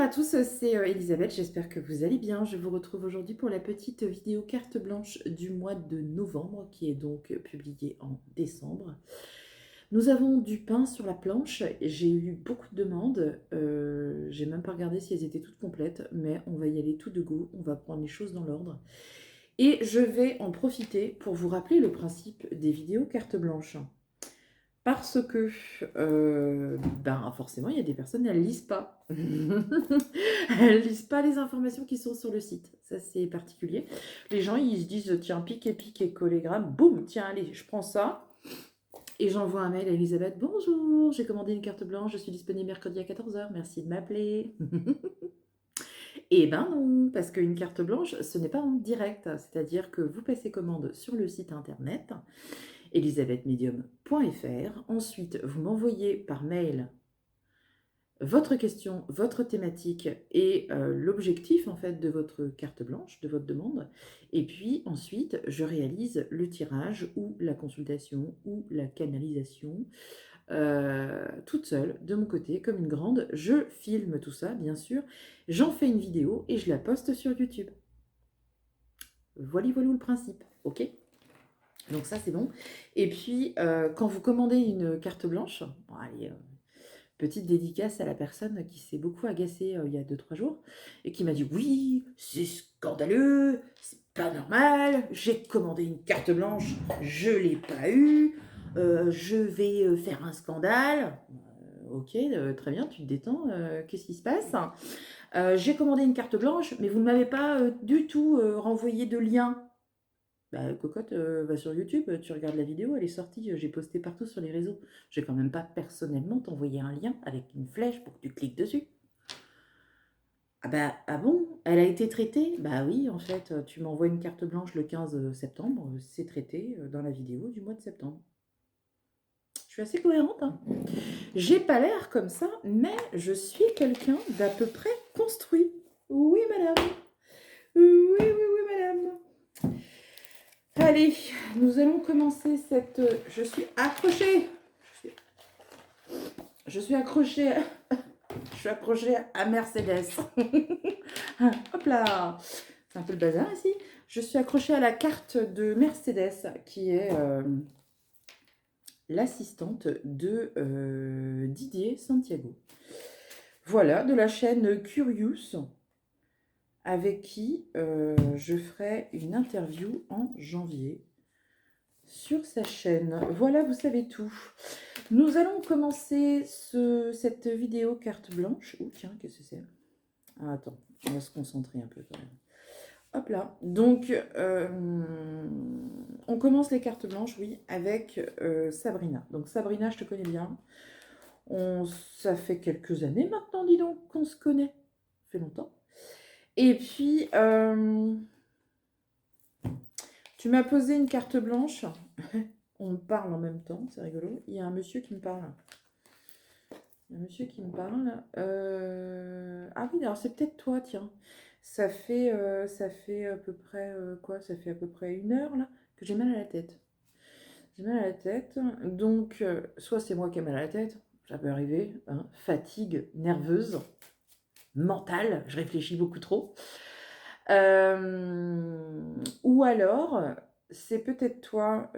à tous, c'est Elisabeth, j'espère que vous allez bien. Je vous retrouve aujourd'hui pour la petite vidéo carte blanche du mois de novembre qui est donc publiée en décembre. Nous avons du pain sur la planche, j'ai eu beaucoup de demandes, j'ai même pas regardé si elles étaient toutes complètes, mais on va y aller tout de go, on va prendre les choses dans l'ordre. Et je vais en profiter pour vous rappeler le principe des vidéos carte blanche. Parce que, ben, forcément, il y a des personnes, elles lisent pas. Elles lisent pas les informations qui sont sur le site. Ça, c'est particulier. Les gens, ils se disent, tiens, piquer, collégramme, boum, tiens, allez, je prends ça. Et j'envoie un mail à Elisabeth. Bonjour, j'ai commandé une carte blanche, je suis disponible mercredi à 14h, merci de m'appeler. Eh ben non, parce qu'une carte blanche, ce n'est pas en direct. C'est-à-dire que vous passez commande sur le site internet elisabethmedium.fr. Ensuite, vous m'envoyez par mail votre question, votre thématique et l'objectif en fait de votre carte blanche, de votre demande. Et puis ensuite, je réalise le tirage ou la consultation ou la canalisation toute seule, de mon côté, comme une grande. Je filme tout ça, bien sûr. J'en fais une vidéo et je la poste sur YouTube. Voilà le principe, ok? Donc ça, c'est bon. Et puis, quand vous commandez une carte blanche, bon, allez, petite dédicace à la personne qui s'est beaucoup agacée il y a 2-3 jours et qui m'a dit « Oui, c'est scandaleux, c'est pas normal, j'ai commandé une carte blanche, je l'ai pas eue, je vais faire un scandale. » Ok, très bien, tu te détends, qu'est-ce qui se passe? J'ai commandé une carte blanche, mais vous ne m'avez pas du tout renvoyé de lien. Bah, cocotte, va sur YouTube, tu regardes la vidéo, elle est sortie, j'ai posté partout sur les réseaux. Je vais quand même pas personnellement t'envoyer un lien avec une flèche pour que tu cliques dessus. Ah bah, ah bon? Elle a été traitée? Bah oui, en fait, tu m'envoies une carte blanche le 15 septembre, c'est traité dans la vidéo du mois de septembre. Je suis assez cohérente, hein. J'ai pas l'air comme ça, mais je suis quelqu'un d'à peu près construit. Oui, madame. Oui, oui, oui, madame. Allez, nous allons commencer cette... Je suis accrochée. Je suis accrochée. Je suis accrochée à Mercedes. Hop là. C'est un peu le bazar ici. Je suis accrochée à la carte de Mercedes qui est l'assistante de Didier Santiago. Voilà, de la chaîne Curious, avec qui je ferai une interview en janvier sur sa chaîne. Voilà, vous savez tout. Nous allons commencer cette vidéo carte blanche. Oh tiens, qu'est-ce que c'est? Ah, attends, on va se concentrer un peu quand même. Hop là. Donc, on commence les cartes blanches, oui, avec Sabrina. Donc Sabrina, je te connais bien. Ça fait quelques années maintenant, dis donc, qu'on se connaît. Ça fait longtemps. Et puis, tu m'as posé une carte blanche. On parle en même temps, c'est rigolo. Il y a un monsieur qui me parle. Il y a un monsieur qui me parle. Ah oui, alors c'est peut-être toi, tiens. Ça fait à peu près quoi? Ça fait à peu près 1 heure là que j'ai mal à la tête. J'ai mal à la tête. Donc, soit c'est moi qui ai mal à la tête, ça peut arriver, hein. Fatigue nerveuse, mentale, je réfléchis beaucoup trop. Ou alors, c'est peut-être toi,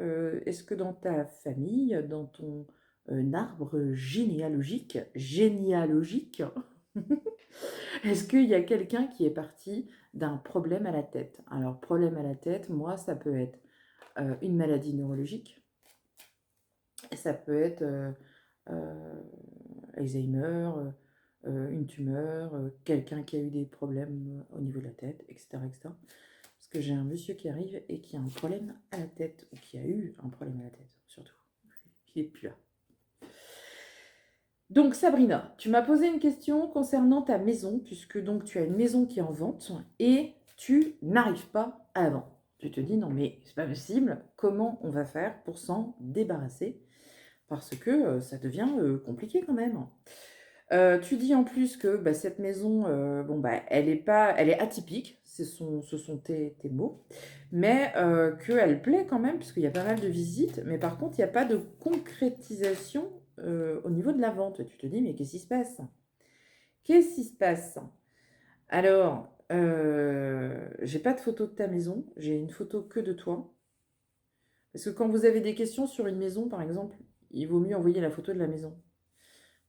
est-ce que dans ta famille, dans ton arbre généalogique, est-ce qu'il y a quelqu'un qui est parti d'un problème à la tête? Alors, problème à la tête, moi, ça peut être une maladie neurologique, ça peut être Alzheimer, une tumeur, quelqu'un qui a eu des problèmes au niveau de la tête, etc., etc. Parce que j'ai un monsieur qui arrive et qui a un problème à la tête, ou qui a eu un problème à la tête, surtout. Il n'est plus là. Donc Sabrina, tu m'as posé une question concernant ta maison, puisque donc tu as une maison qui est en vente et tu n'arrives pas à la vendre. Tu te dis non mais c'est pas possible, comment on va faire pour s'en débarrasser? Parce que ça devient compliqué quand même. Tu dis en plus que bah, cette maison, bon, bah, elle est atypique, ce sont tes mots, mais qu'elle plaît quand même, puisqu'il y a pas mal de visites, mais par contre, il n'y a pas de concrétisation au niveau de la vente. Tu te dis, mais qu'est-ce qui se passe? Qu'est-ce qui se passe? Alors, j'ai pas de photo de ta maison, j'ai une photo que de toi. Parce que quand vous avez des questions sur une maison, par exemple, il vaut mieux envoyer la photo de la maison.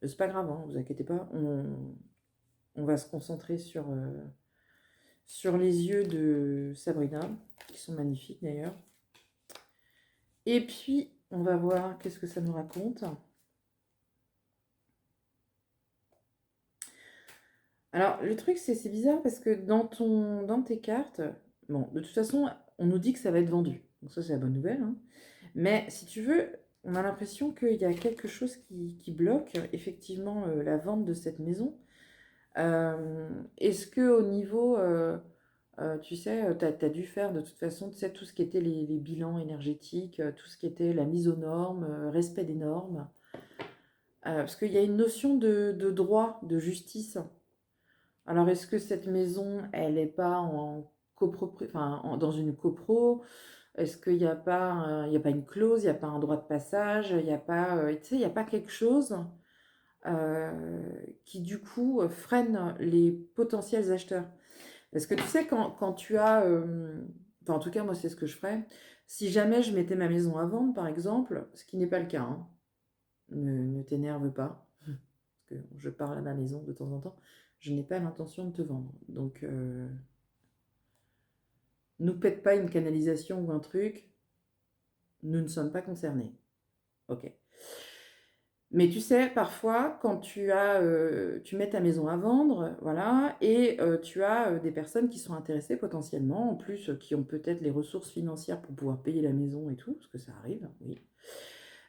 C'est pas grave, hein, vous inquiétez pas. On va se concentrer sur les yeux de Sabrina, qui sont magnifiques d'ailleurs. Et puis, on va voir qu'est-ce que ça nous raconte. Alors, le truc, c'est bizarre parce que dans tes cartes, bon, de toute façon, on nous dit que ça va être vendu. Donc ça, c'est la bonne nouvelle, hein. Mais si tu veux, on a l'impression qu'il y a quelque chose qui bloque effectivement la vente de cette maison. Est-ce que au niveau, tu sais, tu as dû faire de toute façon, tu sais, tout ce qui était les bilans énergétiques, tout ce qui était la mise aux normes, respect des normes. Parce qu'il y a une notion de droit, de justice. Alors, est-ce que cette maison, elle n'est pas en enfin, dans une copro? Est-ce qu'il n'y a pas, il y a pas une clause, il n'y a pas un droit de passage, il n'y a pas, tu sais, il n'y a pas quelque chose qui du coup freine les potentiels acheteurs? Parce que tu sais, quand tu as, enfin en tout cas moi c'est ce que je ferais, si jamais je mettais ma maison à vendre par exemple, ce qui n'est pas le cas, hein, ne t'énerve pas, parce que je parle à ma maison de temps en temps, je n'ai pas l'intention de te vendre. Donc, nous pète pas une canalisation ou un truc, nous ne sommes pas concernés. Ok. Mais tu sais, parfois, quand tu mets ta maison à vendre, voilà, et tu as des personnes qui sont intéressées potentiellement, en plus, qui ont peut-être les ressources financières pour pouvoir payer la maison et tout, parce que ça arrive, oui.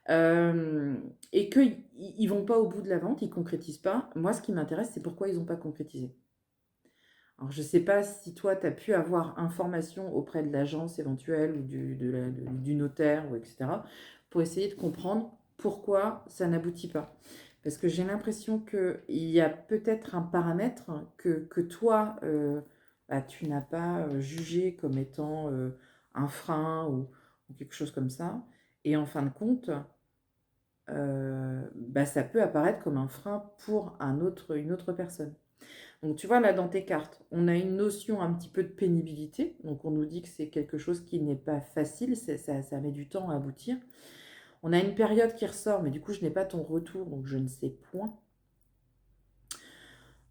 Euh, et qu'ils ne vont pas au bout de la vente, ils ne concrétisent pas. Moi, ce qui m'intéresse, c'est pourquoi ils n'ont pas concrétisé. Alors, je ne sais pas si toi, tu as pu avoir information auprès de l'agence éventuelle ou du notaire, ou etc., pour essayer de comprendre pourquoi ça n'aboutit pas. Parce que j'ai l'impression qu'il y a peut-être un paramètre que toi, bah, tu n'as pas jugé comme étant un frein ou quelque chose comme ça. Et en fin de compte, bah, ça peut apparaître comme un frein pour une autre personne. Donc tu vois, là dans tes cartes, on a une notion un petit peu de pénibilité. Donc on nous dit que c'est quelque chose qui n'est pas facile, ça met du temps à aboutir. On a une période qui ressort, mais du coup je n'ai pas ton retour, donc je ne sais point.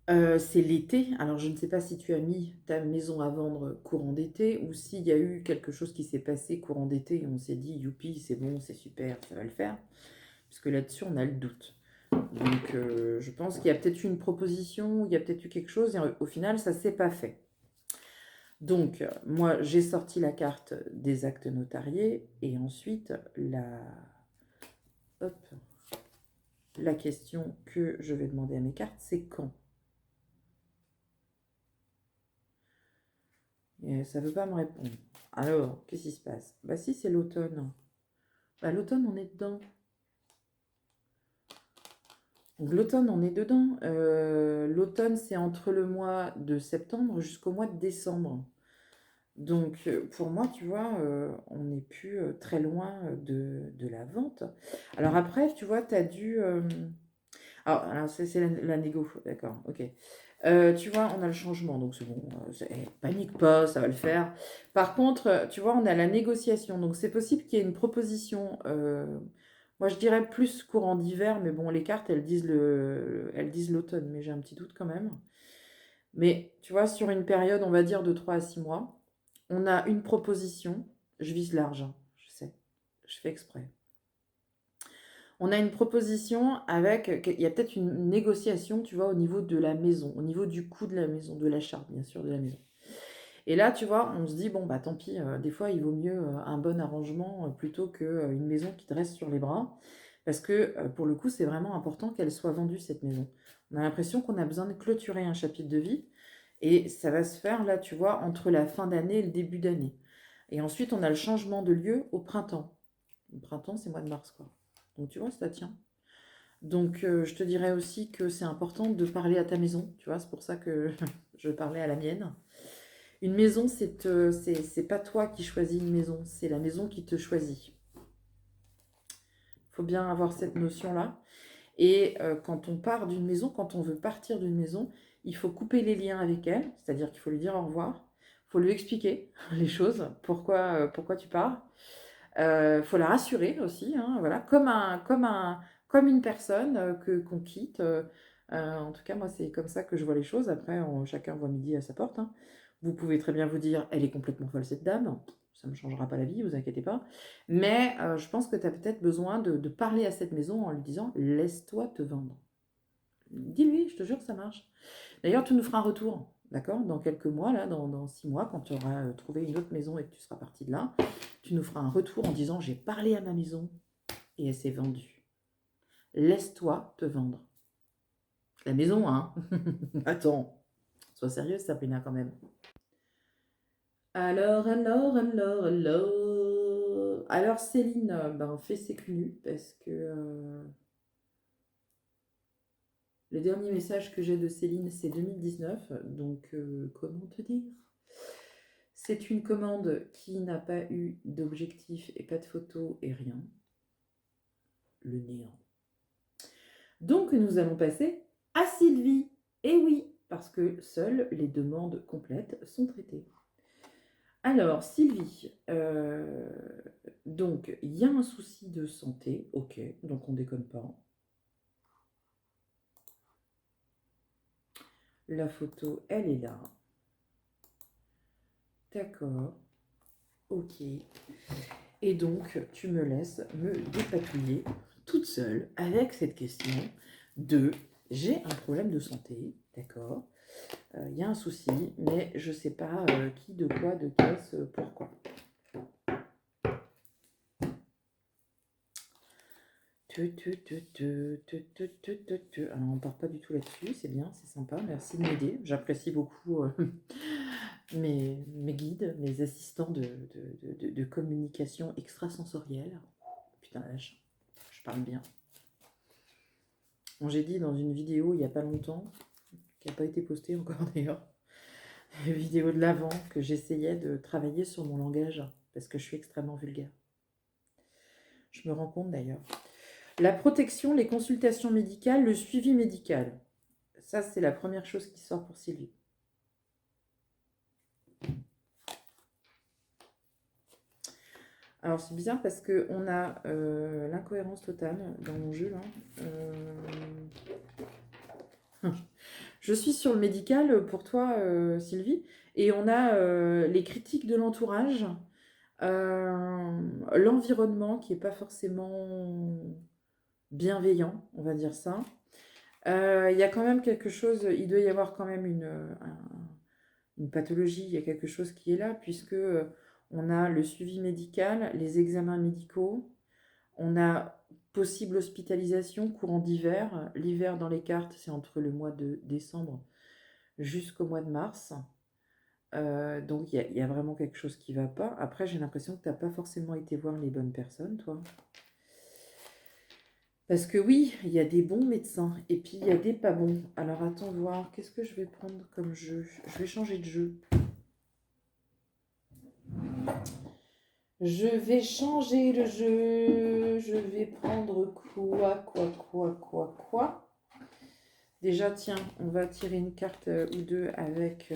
C'est l'été. Alors je ne sais pas si tu as mis ta maison à vendre courant d'été ou s'il y a eu quelque chose qui s'est passé courant d'été et on s'est dit youpi, c'est bon, c'est super, ça va le faire. Parce que là-dessus on a le doute. Donc je pense qu'il y a peut-être eu une proposition, il y a peut-être eu quelque chose et au final ça ne s'est pas fait. Donc, moi, j'ai sorti la carte des actes notariés et ensuite, hop, la question que je vais demander à mes cartes, c'est quand? Et ça ne veut pas me répondre. Alors, qu'est-ce qui se passe? Bah si, c'est l'automne. Bah l'automne, on est dedans. Donc l'automne, on est dedans. L'automne, c'est entre le mois de septembre jusqu'au mois de décembre. Donc, pour moi, tu vois, on n'est plus très loin de la vente. Alors après, tu vois, tu as dû... alors c'est la négo, d'accord, ok. Tu vois, on a le changement, donc c'est bon, panique pas, ça va le faire. Par contre, tu vois, on a la négociation, donc c'est possible qu'il y ait une proposition, moi je dirais plus courant d'hiver, mais bon, les cartes, elles disent l'automne, mais j'ai un petit doute quand même. Mais tu vois, sur une période, on va dire de 3 à 6 mois, on a une proposition, je vise large, hein, je sais, je fais exprès. On a une proposition avec, il y a peut-être une négociation, tu vois, au niveau de la maison, au niveau du coût de la maison, de l'achat, bien sûr, de la maison. Et là, tu vois, on se dit, bon, bah tant pis, des fois, il vaut mieux un bon arrangement plutôt qu'une maison qui te reste sur les bras. Parce que, pour le coup, c'est vraiment important qu'elle soit vendue, cette maison. On a l'impression qu'on a besoin de clôturer un chapitre de vie. Et ça va se faire, là, tu vois, entre la fin d'année et le début d'année. Et ensuite, on a le changement de lieu au printemps. Le printemps, c'est mois de mars, quoi. Donc, tu vois, ça tient. Donc, je te dirais aussi que c'est important de parler à ta maison, tu vois, c'est pour ça que je parlais à la mienne. Une maison, c'est pas toi qui choisis une maison, c'est la maison qui te choisit. Il faut bien avoir cette notion-là. Et quand on part d'une maison, quand on veut partir d'une maison, il faut couper les liens avec elle, c'est-à-dire qu'il faut lui dire au revoir, il faut lui expliquer les choses, pourquoi tu pars. Faut la rassurer aussi, hein, voilà, comme une personne qu'on quitte. En tout cas, moi, c'est comme ça que je vois les choses. Après, chacun voit midi à sa porte, hein. Vous pouvez très bien vous dire, elle est complètement folle cette dame. Ça ne me changera pas la vie, vous inquiétez pas. Mais je pense que tu as peut-être besoin de parler à cette maison en lui disant, laisse-toi te vendre. Dis-lui, je te jure que ça marche. D'ailleurs, tu nous feras un retour, d'accord? Dans quelques mois, là, dans 6 mois, quand tu auras trouvé une autre maison et que tu seras parti de là, tu nous feras un retour en disant, j'ai parlé à ma maison et elle s'est vendue. Laisse-toi te vendre. La maison, hein? Attends, sois sérieuse, Sabrina, quand même. Alors, Céline, ben, fait ses cunus parce que le dernier message que j'ai de Céline, c'est 2019. Donc, comment te dire? C'est une commande qui n'a pas eu d'objectif et pas de photo et rien. Le néant. Donc, nous allons passer à Sylvie. Et oui, parce que seules les demandes complètes sont traitées. Alors, Sylvie, donc, il y a un souci de santé, ok, donc on déconne pas. La photo, elle est là. D'accord, ok. Et donc, tu me laisses me dépatouiller toute seule avec cette question de j'ai un problème de santé, d'accord, il y a un souci, mais je ne sais pas qui, de quoi, de qu'est-ce, pourquoi. Alors, on ne part pas du tout là-dessus, c'est bien, c'est sympa, merci de m'aider. J'apprécie beaucoup mes guides, mes assistants de communication extrasensorielle. Putain, je parle bien. Bon, j'ai dit dans une vidéo il n'y a pas longtemps, qui n'a pas été postée encore d'ailleurs, une vidéo de l'avant, que j'essayais de travailler sur mon langage, parce que je suis extrêmement vulgaire. Je me rends compte d'ailleurs. La protection, les consultations médicales, le suivi médical. Ça, c'est la première chose qui sort pour Sylvie. Alors, c'est bizarre parce qu'on a l'incohérence totale dans mon jeu, là. Je suis sur le médical pour toi, Sylvie, et on a les critiques de l'entourage, l'environnement qui n'est pas forcément bienveillant, on va dire ça. Il y a quand même quelque chose, il doit y avoir quand même une pathologie, il y a quelque chose qui est là, puisque on a le suivi médical, les examens médicaux, on a possible hospitalisation courant d'hiver. L'hiver dans les cartes, c'est entre le mois de décembre jusqu'au mois de mars. Donc il y a vraiment quelque chose qui ne va pas. Après, j'ai l'impression que tu n'as pas forcément été voir les bonnes personnes, toi. Parce que oui, il y a des bons médecins et puis il y a des pas bons. Alors attends voir, qu'est-ce que je vais prendre comme jeu? Je vais changer de jeu. Je vais changer le jeu. Je vais prendre quoi? Déjà, tiens, on va tirer une carte ou deux avec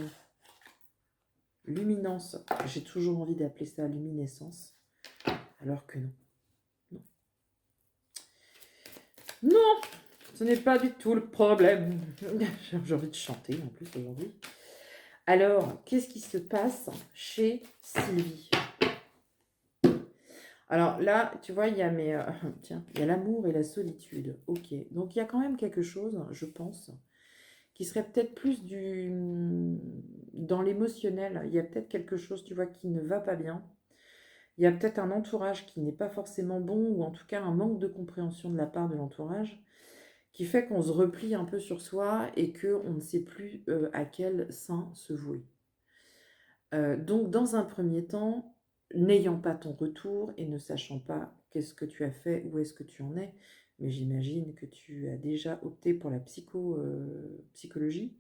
luminance. J'ai toujours envie d'appeler ça luminescence. Alors que non. Non, ce n'est pas du tout le problème. J'ai envie de chanter en plus aujourd'hui. Alors, qu'est-ce qui se passe chez Sylvie? Alors là, tu vois, il y a tiens, il y a l'amour et la solitude. Ok, donc il y a quand même quelque chose, je pense, qui serait peut-être plus dans l'émotionnel. Il y a peut-être quelque chose, tu vois, qui ne va pas bien. Il y a peut-être un entourage qui n'est pas forcément bon, ou en tout cas un manque de compréhension de la part de l'entourage, qui fait qu'on se replie un peu sur soi et qu'on ne sait plus à quel sein se vouer. Donc, dans un premier temps, n'ayant pas ton retour et ne sachant pas qu'est-ce que tu as fait, où est-ce que tu en es, mais j'imagine que tu as déjà opté pour la psychologie,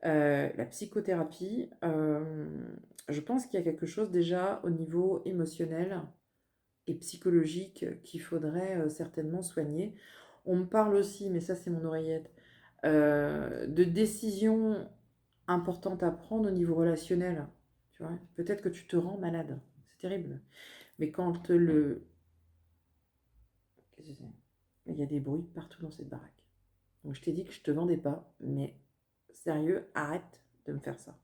la psychothérapie, je pense qu'il y a quelque chose déjà au niveau émotionnel et psychologique qu'il faudrait certainement soigner. On me parle aussi, mais ça c'est mon oreillette, de décisions importantes à prendre au niveau relationnel. Tu vois, peut-être que tu te rends malade. C'est terrible. Mais quand le... Qu'est-ce que c'est? Il y a des bruits partout dans cette baraque. Donc je t'ai dit que je te vendais pas, mais sérieux, arrête de me faire ça.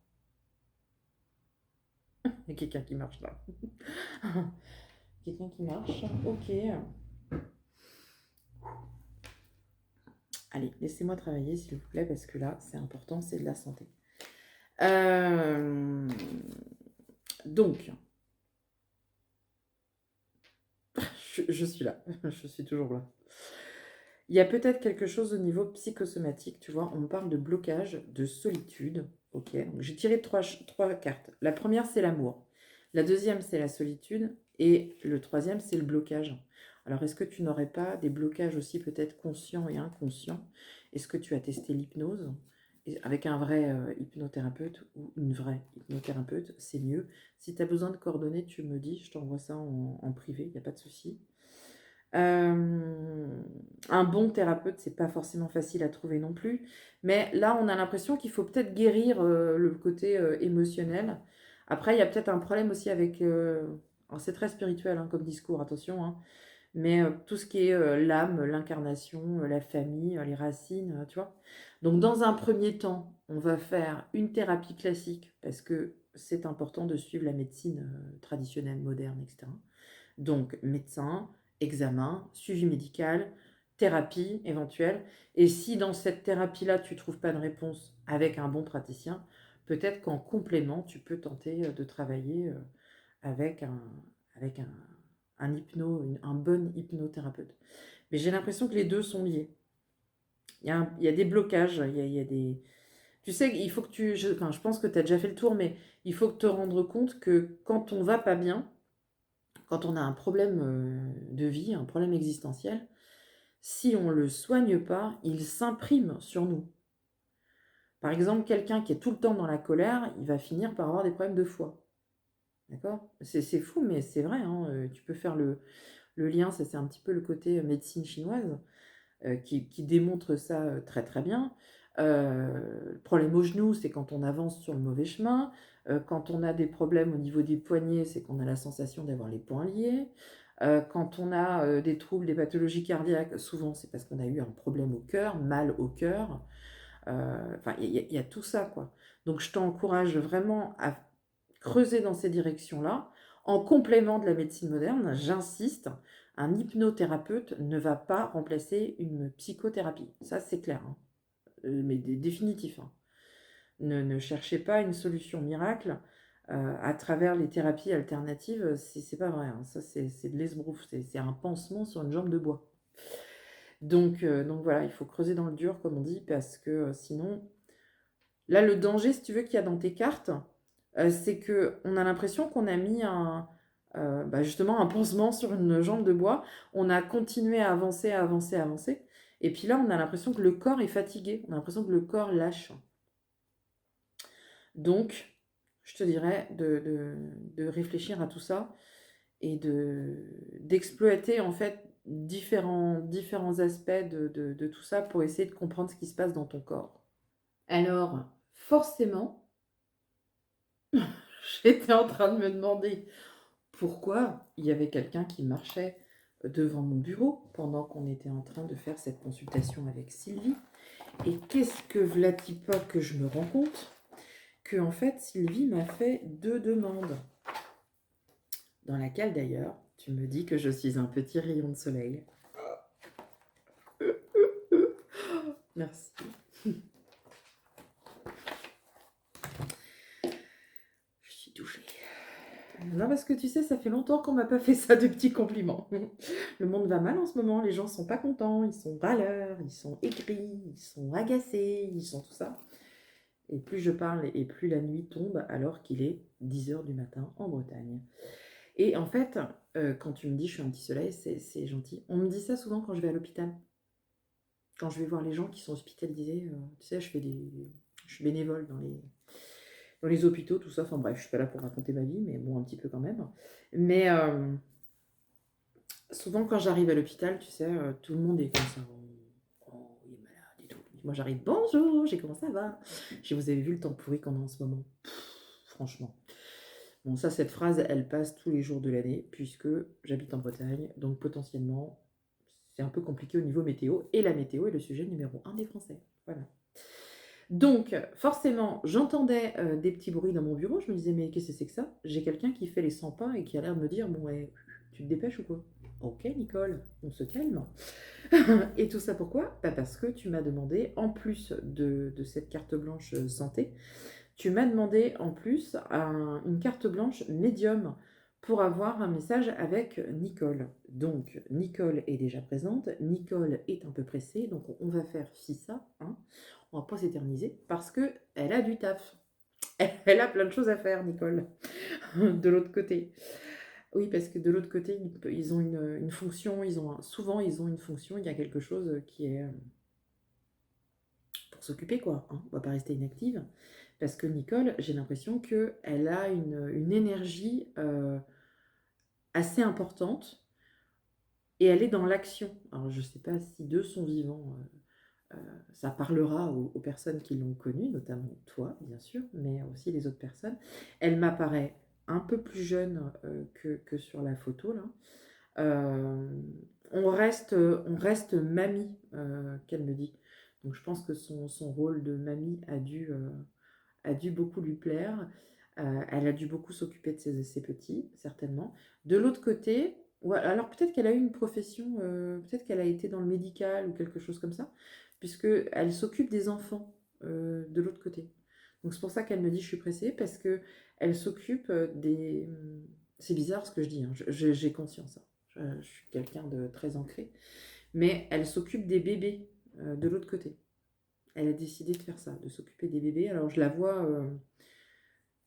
Il y a quelqu'un qui marche là. Quelqu'un qui marche. Ok. Allez, laissez-moi travailler s'il vous plaît, parce que là, c'est important, c'est de la santé. Donc, je suis là, je suis toujours là. Il y a peut-être quelque chose au niveau psychosomatique, tu vois, on me parle de blocage, de solitude. Ok, donc j'ai tiré trois cartes. La première, c'est l'amour. La deuxième, c'est la solitude. Et le troisième, c'est le blocage. Alors, est-ce que tu n'aurais pas des blocages aussi peut-être conscients et inconscients? Est-ce que tu as testé l'hypnose avec un vrai hypnothérapeute ou une vraie hypnothérapeute? C'est mieux. Si tu as besoin de coordonnées, tu me dis, je t'envoie ça en privé, il n'y a pas de souci. Un bon thérapeute, c'est pas forcément facile à trouver non plus. Mais là, on a l'impression qu'il faut peut-être guérir le côté émotionnel. Après, il y a peut-être un problème aussi avec... alors, c'est très spirituel hein, comme discours, attention. Hein, mais tout ce qui est l'âme, l'incarnation, la famille, les racines, tu vois. Donc, dans un premier temps, on va faire une thérapie classique parce que c'est important de suivre la médecine traditionnelle, moderne, etc. Donc, médecin, examen, suivi médical, thérapie éventuelle. Et si dans cette thérapie-là, tu ne trouves pas de réponse avec un bon praticien, peut-être qu'en complément, tu peux tenter de travailler avec un bon hypnothérapeute. Mais j'ai l'impression que les deux sont liés. Il y a des blocages, il y a des... Tu sais, il faut que enfin, je pense que tu as déjà fait le tour, mais il faut te rendre compte que quand on va pas bien, quand on a un problème de vie, un problème existentiel, si on ne le soigne pas, il s'imprime sur nous. Par exemple, quelqu'un qui est tout le temps dans la colère, il va finir par avoir des problèmes de foie. D'accord? C'est fou, mais c'est vrai. Hein, tu peux faire le lien, ça c'est un petit peu le côté médecine chinoise qui démontre ça très très bien. Le problème au genou, c'est quand on avance sur le mauvais chemin. Quand on a des problèmes au niveau des poignets, c'est qu'on a la sensation d'avoir les poings liés. Quand on a des troubles, des pathologies cardiaques, souvent c'est parce qu'on a eu un problème au cœur, mal au cœur. Enfin, il y a tout ça, quoi. Donc je t'encourage vraiment à creuser dans ces directions-là. En complément de la médecine moderne, j'insiste, un hypnothérapeute ne va pas remplacer une psychothérapie. Ça, c'est clair, hein. Mais définitif. Hein. Ne cherchez pas une solution miracle à travers les thérapies alternatives. C'est pas vrai. Hein. Ça, c'est de l'esbrouf. C'est un pansement sur une jambe de bois. Donc voilà, il faut creuser dans le dur, comme on dit, parce que sinon, là, le danger, si tu veux, qu'il y a dans tes cartes, c'est qu'on a l'impression qu'on a mis justement un pansement sur une jambe de bois. On a continué à avancer, à avancer, à avancer. Et puis là, on a l'impression que le corps est fatigué. On a l'impression que le corps lâche. Donc, je te dirais de réfléchir à tout ça et d'exploiter en fait différents aspects de tout ça pour essayer de comprendre ce qui se passe dans ton corps. Alors, forcément, j'étais en train de me demander pourquoi il y avait quelqu'un qui marchait devant mon bureau pendant qu'on était en train de faire cette consultation avec Sylvie. Et qu'est-ce que v'là-t-il pas que je me rends compte que en fait Sylvie m'a fait 2 demandes. Dans laquelle d'ailleurs tu me dis que je suis un petit rayon de soleil. Merci. Je suis touchée. Non, parce que tu sais, ça fait longtemps qu'on m'a pas fait ça de petits compliments. Le monde va mal en ce moment, les gens sont pas contents, ils sont râleurs, ils sont aigris, ils sont agacés, ils sont tout ça. Et plus je parle et plus la nuit tombe alors qu'il est 10h du matin en Bretagne. Et en fait, quand tu me dis je suis un petit soleil, c'est gentil. On me dit ça souvent quand je vais à l'hôpital. Quand je vais voir les gens qui sont hospitalisés, tu sais, je suis bénévole dans les hôpitaux, tout ça. Enfin bref, je suis pas là pour raconter ma vie, mais bon, un petit peu quand même. Mais souvent, quand j'arrive à l'hôpital, tu sais, tout le monde est comme ça. Oh, il est malade et tout. Moi, j'arrive, bonjour, comment ça va? Je vous avez vu le temps pourri qu'on a en ce moment? Franchement. Bon, ça, cette phrase, elle passe tous les jours de l'année, puisque j'habite en Bretagne, donc potentiellement, c'est un peu compliqué au niveau météo, et la météo est le sujet numéro 1 des Français. Voilà. Donc, forcément, j'entendais des petits bruits dans mon bureau, je me disais, mais qu'est-ce que c'est que ça? J'ai quelqu'un qui fait les 100 pas et qui a l'air de me dire, bon, ouais, tu te dépêches ou quoi? Ok, Nicole, on se calme. Et tout ça pourquoi? Bah parce que tu m'as demandé, en plus de cette carte blanche santé, tu m'as demandé en plus une carte blanche médium pour avoir un message avec Nicole. Donc, Nicole est déjà présente, Nicole est un peu pressée, donc on va faire fi-ça, hein. On va pas s'éterniser, parce qu'elle a du taf. Elle a plein de choses à faire, Nicole, de l'autre côté. Oui, parce que de l'autre côté, ils ont une fonction, souvent ils ont une fonction, il y a quelque chose qui est pour s'occuper, quoi, hein. On va pas rester inactive. Parce que Nicole, j'ai l'impression qu'elle a une énergie assez importante et elle est dans l'action. Alors, je ne sais pas si de son vivant, ça parlera aux personnes qui l'ont connue, notamment toi, bien sûr, mais aussi les autres personnes. Elle m'apparaît un peu plus jeune que sur la photo, là. On reste mamie, qu'elle me dit. Donc, je pense que son rôle de mamie a dû beaucoup lui plaire. Elle a dû beaucoup s'occuper de ses petits, certainement. De l'autre côté, alors peut-être qu'elle a eu une profession, peut-être qu'elle a été dans le médical ou quelque chose comme ça, puisqu'elle s'occupe des enfants de l'autre côté. Donc c'est pour ça qu'elle me dit je suis pressée, parce qu'elle s'occupe des... C'est bizarre ce que je dis, hein, j'ai conscience, hein. Je suis quelqu'un de très ancré, mais elle s'occupe des bébés de l'autre côté. Elle a décidé de faire ça, de s'occuper des bébés. Alors je la vois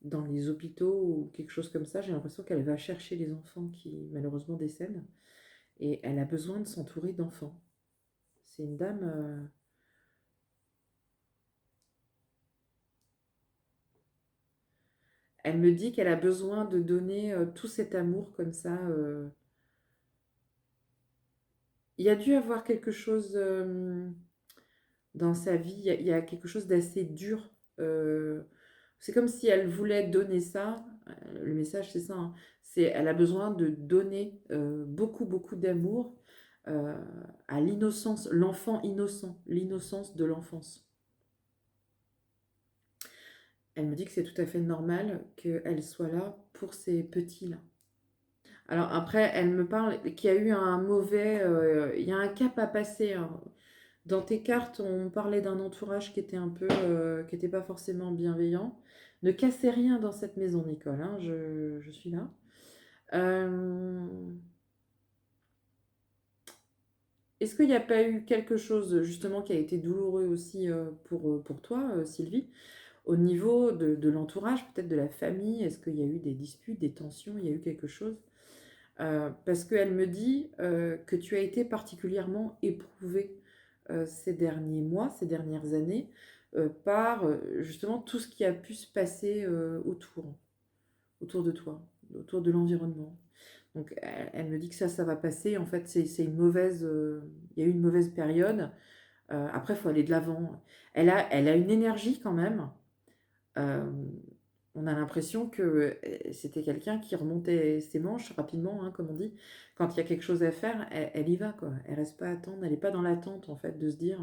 dans les hôpitaux ou quelque chose comme ça, j'ai l'impression qu'elle va chercher les enfants qui malheureusement décèdent et elle a besoin de s'entourer d'enfants. C'est une dame... elle me dit qu'elle a besoin de donner tout cet amour comme ça. Il y a dû avoir quelque chose dans sa vie, il y a quelque chose d'assez dur. euh, c'est comme si elle voulait donner ça. Le message, c'est ça, hein. Elle a besoin de donner beaucoup, beaucoup d'amour euh, à l'innocence, l'enfant innocent, l'innocence de l'enfance. Elle me dit que c'est tout à fait normal qu'elle soit là pour ces petits-là. Alors après, elle me parle qu'il y a eu un mauvais... il y a un cap à passer, hein. Dans tes cartes, on parlait d'un entourage qui était un peu... qui n'était pas forcément bienveillant. Ne cassez rien dans cette maison, Nicole, hein, je suis là. Euh, Est-ce qu'il n'y a pas eu quelque chose justement qui a été douloureux aussi pour toi, Sylvie, au niveau de l'entourage, peut-être de la famille? Est-ce qu'il y a eu des disputes, des tensions? Il y a eu quelque chose? Parce qu'elle me dit que tu as été particulièrement éprouvée ces derniers mois, ces dernières années, par justement tout ce qui a pu se passer autour de toi, autour de l'environnement. Donc elle me dit que ça va passer. En fait, c'est une mauvaise... il y a eu une mauvaise période. Après, il faut aller de l'avant. Elle a une énergie quand même. Euh, on a l'impression que c'était quelqu'un qui remontait ses manches rapidement, hein, comme on dit. Quand il y a quelque chose à faire, elle y va, quoi. Elle reste pas à attendre. Elle n'est pas dans l'attente, en fait, de se dire...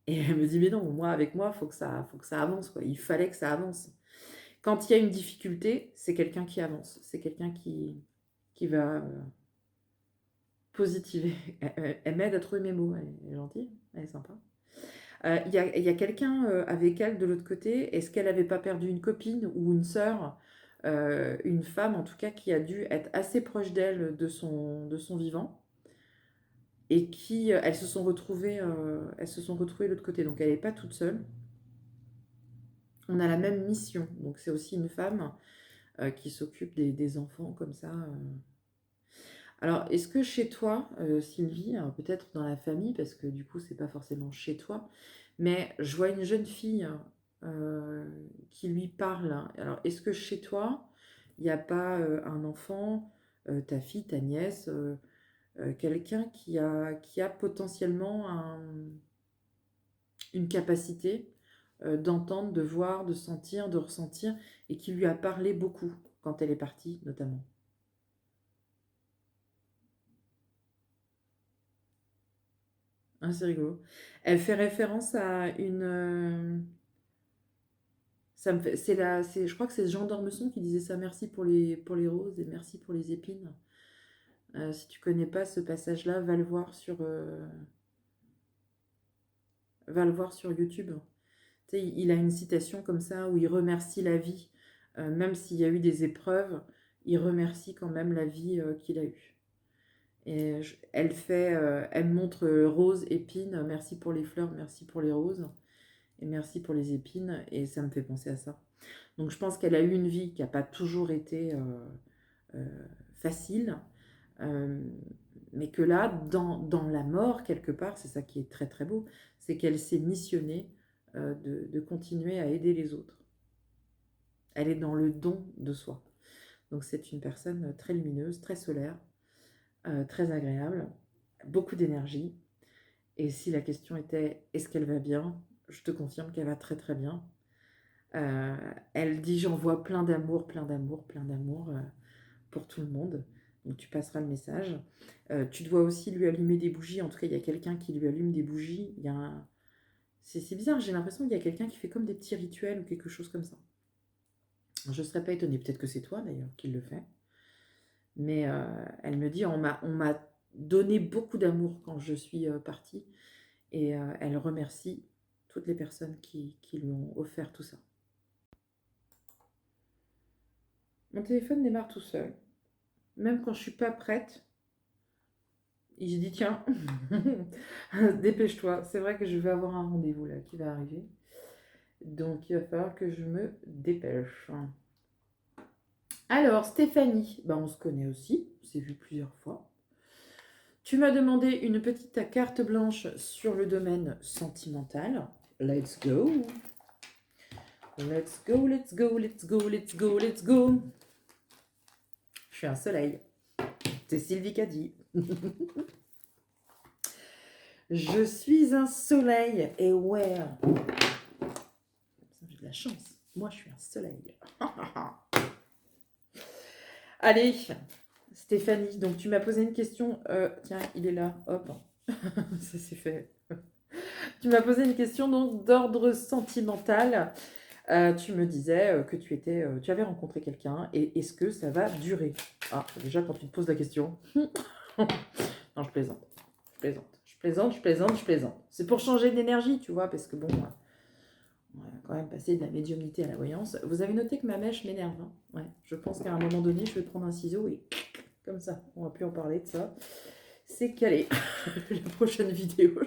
Et elle me dit, mais non, moi, avec moi, faut que ça avance, quoi. Il fallait que ça avance. Quand il y a une difficulté, c'est quelqu'un qui avance. C'est quelqu'un qui va positiver. Elle m'aide à trouver mes mots. Elle est gentille, elle est sympa. Il y a quelqu'un avec elle de l'autre côté. Est-ce qu'elle n'avait pas perdu une copine ou une sœur, une femme en tout cas, qui a dû être assez proche d'elle de son vivant et qui, elles se sont retrouvées de l'autre côté. Donc elle n'est pas toute seule. On a la même mission. Donc c'est aussi une femme qui s'occupe des enfants comme ça. Alors, est-ce que chez toi, Sylvie, alors peut-être dans la famille, parce que du coup, c'est pas forcément chez toi, mais je vois une jeune fille euh, qui lui parle, hein. Alors, est-ce que chez toi, il n'y a pas un enfant, ta fille, ta nièce, quelqu'un qui a potentiellement une capacité d'entendre, de voir, de sentir, de ressentir, et qui lui a parlé beaucoup quand elle est partie, notamment. Ah, c'est rigolo. Elle fait référence à ça me fait, je crois que c'est Jean d'Ormesson qui disait ça, merci pour les roses et merci pour les épines. Si tu connais pas ce passage-là, va le voir sur YouTube. Tu sais, il a une citation comme ça où il remercie la vie, même s'il y a eu des épreuves, il remercie quand même la vie qu'il a eue. Et elle montre rose, épines, merci pour les fleurs, merci pour les roses, et merci pour les épines, et ça me fait penser à ça. Donc je pense qu'elle a eu une vie qui n'a pas toujours été facile, euh, mais que là, dans la mort, quelque part, c'est ça qui est très très beau, c'est qu'elle s'est missionnée de continuer à aider les autres. Elle est dans le don de soi. Donc c'est une personne très lumineuse, très solaire, très agréable, beaucoup d'énergie. Et si la question était est-ce qu'elle va bien, je te confirme qu'elle va très très bien. Elle dit j'envoie plein d'amour, plein d'amour, plein d'amour pour tout le monde. Donc tu passeras le message. Tu dois aussi lui allumer des bougies. En tout cas, il y a quelqu'un qui lui allume des bougies. C'est bizarre, j'ai l'impression qu'il y a quelqu'un qui fait comme des petits rituels ou quelque chose comme ça. Je ne serais pas étonnée, peut-être que c'est toi d'ailleurs qui le fait. Mais elle me dit on m'a donné beaucoup d'amour quand je suis partie. Et elle remercie toutes les personnes qui lui ont offert tout ça. Mon téléphone démarre tout seul. Même quand je suis pas prête, il se dit tiens, dépêche-toi. C'est vrai que je vais avoir un rendez-vous là qui va arriver. Donc il va falloir que je me dépêche. Alors Stéphanie, bah, on se connaît aussi, on s'est vu plusieurs fois. Tu m'as demandé une petite carte blanche sur le domaine sentimental. Let's go. Let's go, let's go, let's go, let's go, let's go. Je suis un soleil. C'est Sylvie qui a dit. Je suis un soleil. Et ouais. J'ai de la chance. Moi, je suis un soleil. Allez, Stéphanie, donc tu m'as posé une question. Tiens, il est là. Hop. Ça s'est fait. Tu m'as posé une question donc d'ordre sentimental. Tu me disais que tu avais rencontré quelqu'un et est-ce que ça va durer? Ah, déjà quand tu te poses la question. Non, je plaisante. Je plaisante. C'est pour changer d'énergie, tu vois, parce que bon, on va quand même passer de la médiumnité à la voyance. Vous avez noté que ma mèche m'énerve, hein? Ouais, je pense qu'à un moment donné, je vais prendre un ciseau et comme ça, on va plus en parler de ça. C'est calé. La prochaine vidéo.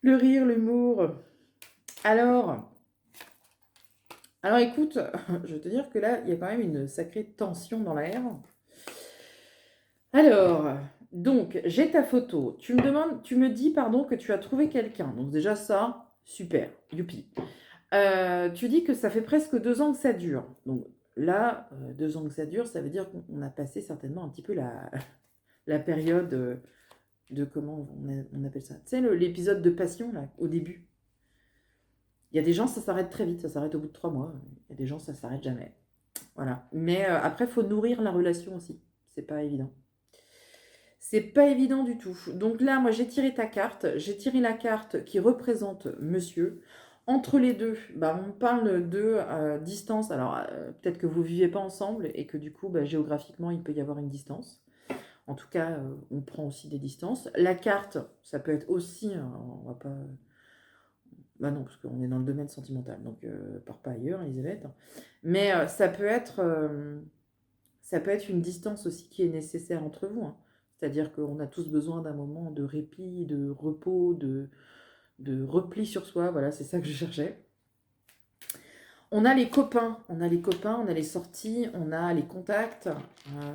Le rire, l'humour. Alors écoute, je vais te dire que là, il y a quand même une sacrée tension dans l'air. Alors, donc, j'ai ta photo. Tu me dis, pardon, que tu as trouvé quelqu'un. Donc déjà ça, super, youpi. Tu dis que ça fait presque 2 ans que ça dure. Donc là, 2 ans que ça dure, ça veut dire qu'on a passé certainement un petit peu la période de comment on appelle ça. Tu sais, l'épisode de passion, là, au début. Il y a des gens, ça s'arrête très vite, ça s'arrête au bout de 3 mois. Il y a des gens, ça s'arrête jamais. Voilà. Mais après, il faut nourrir la relation aussi. C'est pas évident. C'est pas évident du tout. Donc là, moi, j'ai tiré ta carte. J'ai tiré la carte qui représente monsieur. Entre les deux, bah, on parle de distance. Alors, peut-être que vous ne vivez pas ensemble et que du coup, bah, géographiquement, il peut y avoir une distance. En tout cas, on prend aussi des distances. La carte, ça peut être aussi, on va pas... Bah non, parce qu'on est dans le domaine sentimental, donc pars pas ailleurs, Elisabeth. Mais ça peut être une distance aussi qui est nécessaire entre vous, hein. C'est-à-dire qu'on a tous besoin d'un moment de répit, de repos, de repli sur soi. Voilà, c'est ça que je cherchais. On a les copains, on a les sorties, on a les contacts.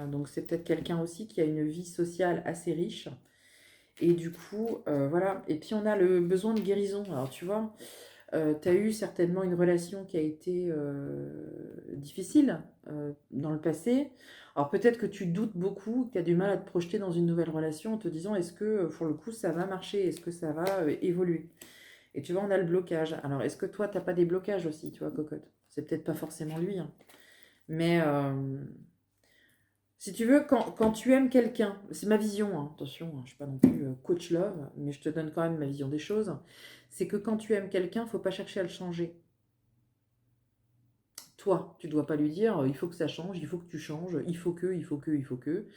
Donc c'est peut-être quelqu'un aussi qui a une vie sociale assez riche. Et du coup, voilà. Et puis on a le besoin de guérison. Alors tu vois, tu as eu certainement une relation qui a été difficile dans le passé. Alors peut-être que tu doutes beaucoup, que tu as du mal à te projeter dans une nouvelle relation en te disant est-ce que pour le coup ça va marcher, est-ce que ça va évoluer? Et tu vois, on a le blocage. Alors est-ce que toi, t'as pas des blocages aussi, tu vois, cocotte? C'est peut-être pas forcément lui, hein. Mais si tu veux, quand tu aimes quelqu'un, c'est ma vision, hein, attention, hein, je ne suis pas non plus coach love, mais je te donne quand même ma vision des choses, c'est que quand tu aimes quelqu'un, il ne faut pas chercher à le changer. Toi, tu ne dois pas lui dire, il faut que ça change, il faut que tu changes, il faut que,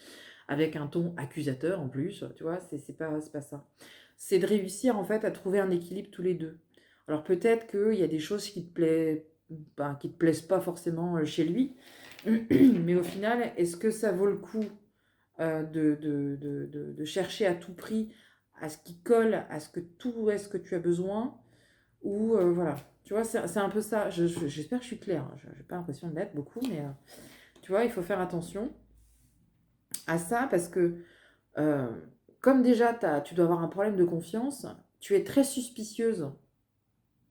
avec un ton accusateur en plus, tu vois, c'est pas ça. C'est de réussir en fait à trouver un équilibre tous les deux. Alors peut-être qu'il y a des choses qui te qui te plaisent pas forcément chez lui, mais au final, est-ce que ça vaut le coup de chercher à tout prix à ce qui colle, à ce que tout est ce que tu as besoin, ou voilà. Tu vois, c'est un peu ça. J'espère que je suis claire. Je n'ai pas l'impression de l'être beaucoup, mais tu vois, il faut faire attention à ça parce que euh, comme déjà tu dois avoir un problème de confiance, tu es très suspicieuse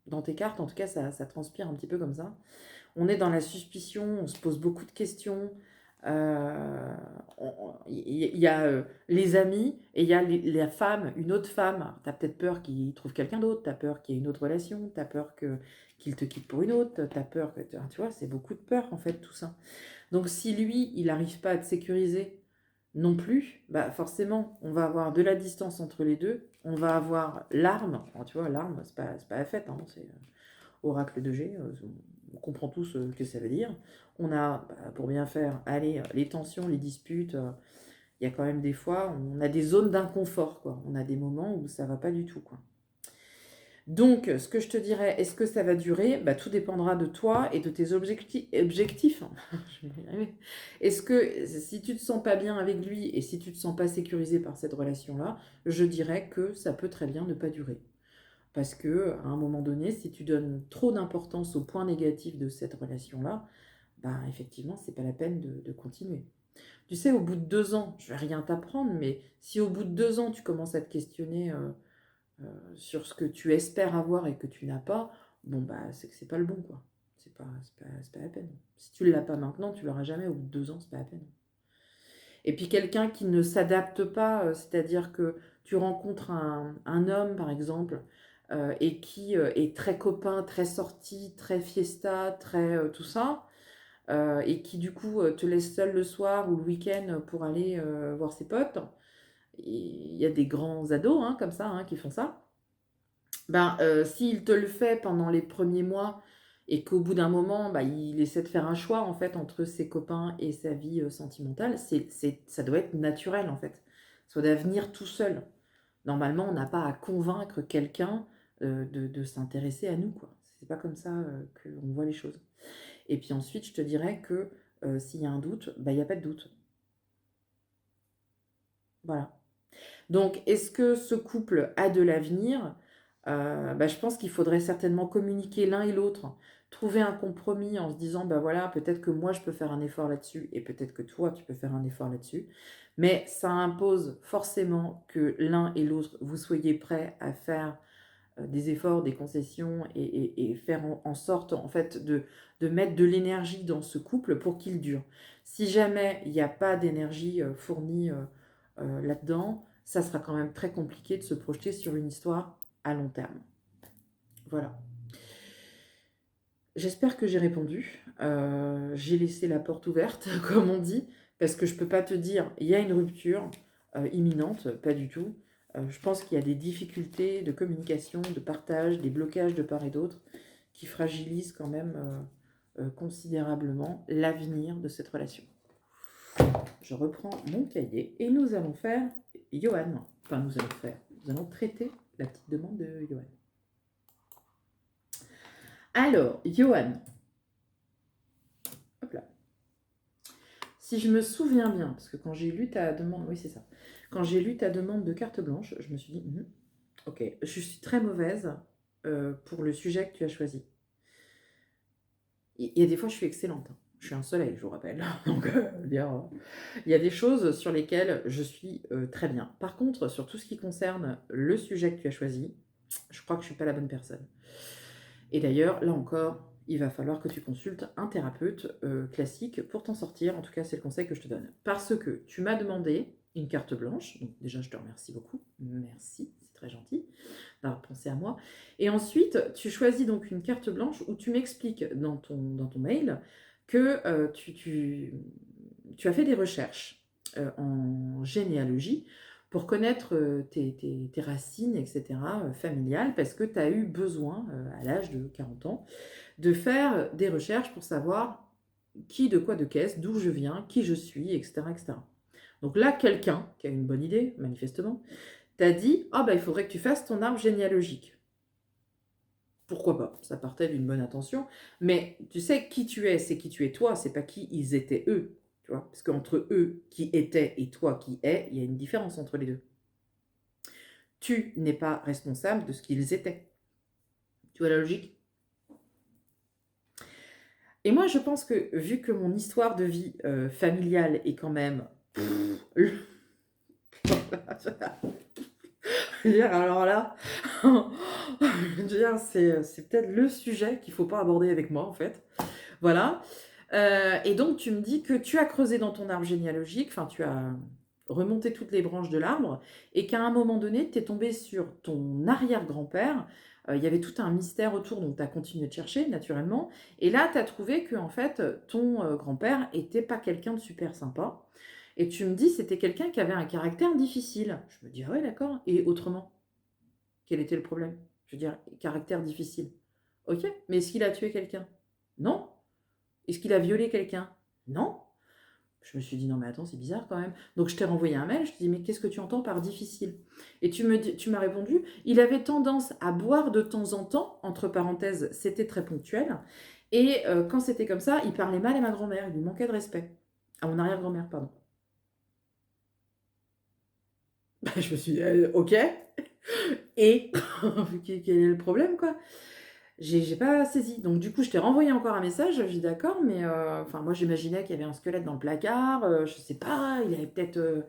dans tes cartes, en tout cas ça transpire un petit peu comme ça. On est dans la suspicion, on se pose beaucoup de questions. Il y a les amis et il y a la femme, une autre femme. Tu as peut-être peur qu'il trouve quelqu'un d'autre, tu as peur qu'il y ait une autre relation, tu as peur qu'il te quitte pour une autre, tu as peur que. Tu vois, c'est beaucoup de peur en fait, tout ça. Donc si lui, il n'arrive pas à te sécuriser non plus, bah forcément, on va avoir de la distance entre les deux, on va avoir l'arme. Alors, tu vois, l'arme, c'est pas la fête, hein, c'est oracle de G, on comprend tous ce que ça veut dire. On a, bah, pour bien faire, allez, les tensions, les disputes, il y a quand même des fois, on a des zones d'inconfort, quoi. On a des moments où ça va pas du tout, quoi. Donc, ce que je te dirais, est-ce que ça va durer? Bah, tout dépendra de toi et de tes objectifs. Je vais y arriver. Est-ce que si tu te sens pas bien avec lui et si tu te sens pas sécurisé par cette relation-là, je dirais que ça peut très bien ne pas durer. Parce que à un moment donné, si tu donnes trop d'importance aux points négatifs de cette relation-là, bah effectivement, c'est pas la peine de continuer. Tu sais, au bout de 2 ans, je vais rien t'apprendre, mais si au bout de 2 ans, tu commences à te questionner sur ce que tu espères avoir et que tu n'as pas, bon bah c'est que c'est pas le bon, quoi. C'est pas la peine. Si tu l'as pas maintenant, tu l'auras jamais au bout de 2 ans, c'est pas la peine. Et puis quelqu'un qui ne s'adapte pas, c'est-à-dire que tu rencontres un homme, par exemple, et qui est très copain, très sorti, très fiesta, très tout ça, et qui du coup te laisse seul le soir ou le week-end pour aller voir ses potes. Il y a des grands ados hein, comme ça hein, qui font ça. Ben, s'il te le fait pendant les premiers mois et qu'au bout d'un moment, bah, il essaie de faire un choix en fait entre ses copains et sa vie sentimentale, ça doit être naturel en fait. Ça doit venir tout seul. Normalement, on n'a pas à convaincre quelqu'un de s'intéresser à nous, quoi. C'est pas comme ça qu'on voit les choses. Et puis ensuite, je te dirais que s'il y a un doute, bah, il n'y a pas de doute. Voilà. Donc, est-ce que ce couple a de l'avenir? Bah, je pense qu'il faudrait certainement communiquer l'un et l'autre, trouver un compromis en se disant, bah voilà, peut-être que moi je peux faire un effort là-dessus et peut-être que toi tu peux faire un effort là-dessus. Mais ça impose forcément que l'un et l'autre vous soyez prêts à faire des efforts, des concessions et faire en sorte en fait de mettre de l'énergie dans ce couple pour qu'il dure. Si jamais il n'y a pas d'énergie fournie là-dedans, ça sera quand même très compliqué de se projeter sur une histoire à long terme. Voilà. J'espère que j'ai répondu. J'ai laissé la porte ouverte, comme on dit, parce que je ne peux pas te dire il y a une rupture imminente, pas du tout. Je pense qu'il y a des difficultés de communication, de partage, des blocages de part et d'autre qui fragilisent quand même considérablement l'avenir de cette relation. Je reprends mon cahier et nous allons faire Johan. Enfin, nous allons traiter la petite demande de Johan. Alors, Johan. Hop là. Si je me souviens bien, parce que quand j'ai lu ta demande, oui c'est ça, quand j'ai lu ta demande de carte blanche, je me suis dit, ok, je suis très mauvaise pour le sujet que tu as choisi. Il y a des fois, je suis excellente. Je suis un soleil, je vous rappelle. Donc, il y a des choses sur lesquelles je suis très bien. Par contre, sur tout ce qui concerne le sujet que tu as choisi, je crois que je ne suis pas la bonne personne. Et d'ailleurs, là encore, il va falloir que tu consultes un thérapeute classique pour t'en sortir. En tout cas, c'est le conseil que je te donne. Parce que tu m'as demandé une carte blanche. Donc déjà, je te remercie beaucoup. Merci, c'est très gentil d'avoir pensé à moi. Et ensuite, tu choisis donc une carte blanche où tu m'expliques dans ton mail que tu as fait des recherches en généalogie pour connaître tes racines, etc., familiales, parce que tu as eu besoin, à l'âge de 40 ans, de faire des recherches pour savoir qui, de quoi, de qu'est-ce, d'où je viens, qui je suis, etc., etc. Donc là, quelqu'un qui a une bonne idée, manifestement, t'a dit: ah bah il faudrait que tu fasses ton arbre généalogique. Pourquoi pas? Ça partait d'une bonne intention, mais tu sais, qui tu es, c'est qui tu es toi, c'est pas qui ils étaient eux, tu vois? Parce qu'entre eux qui étaient et toi qui es, il y a une différence entre les deux. Tu n'es pas responsable de ce qu'ils étaient. Tu vois la logique? Et moi, je pense que, vu que mon histoire de vie familiale est quand même... Je veux dire, alors là, je veux dire, c'est peut-être le sujet qu'il ne faut pas aborder avec moi, en fait. Voilà. Et donc, tu me dis que tu as creusé dans ton arbre généalogique, enfin, tu as remonté toutes les branches de l'arbre, et qu'à un moment donné, tu es tombé sur ton arrière-grand-père. Il y avait tout un mystère autour, donc tu as continué de chercher, naturellement. Et là, tu as trouvé que, en fait, ton grand-père était pas quelqu'un de super sympa. Et tu me dis, c'était quelqu'un qui avait un caractère difficile. Je me dis, ah ouais, d'accord. Et autrement, quel était le problème? Je veux dire, caractère difficile. Ok, mais est-ce qu'il a tué quelqu'un? Non. Est-ce qu'il a violé quelqu'un? Non. Je me suis dit, non mais attends, c'est bizarre quand même. Donc je t'ai renvoyé un mail, je te dis, mais qu'est-ce que tu entends par difficile? Et tu m'as répondu, il avait tendance à boire de temps en temps, entre parenthèses, c'était très ponctuel, et quand c'était comme ça, il parlait mal à ma grand-mère, il lui manquait de respect. À mon arrière-grand-mère, pardon. Je me suis dit, ok, et quel est le problème, quoi? J'ai pas saisi. Donc du coup, je t'ai renvoyé encore un message, je dis d'accord, mais enfin moi j'imaginais qu'il y avait un squelette dans le placard, je sais pas, il avait peut-être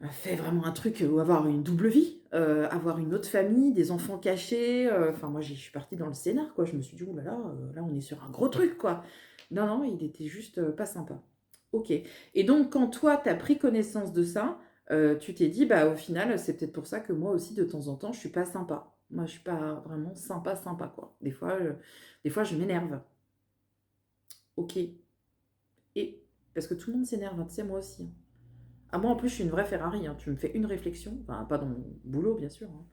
fait vraiment un truc ou avoir une double vie, avoir une autre famille, des enfants cachés, enfin moi je suis partie dans le scénar quoi, je me suis dit: «Ouh là là, là on est sur un gros truc quoi». Non, non, il était juste, pas sympa. OK, et donc quand toi tu as pris connaissance de ça, tu t'es dit: «Bah, au final, c'est peut-être pour ça que moi aussi de temps en temps je suis pas sympa». Moi je suis pas vraiment sympa, sympa quoi. Des fois je m'énerve. OK, et parce que tout le monde s'énerve, hein, tu sais, moi aussi, hein. Ah, moi, en plus, je suis une vraie Ferrari, hein. Tu me fais une réflexion, enfin, pas dans mon boulot, bien sûr, hein.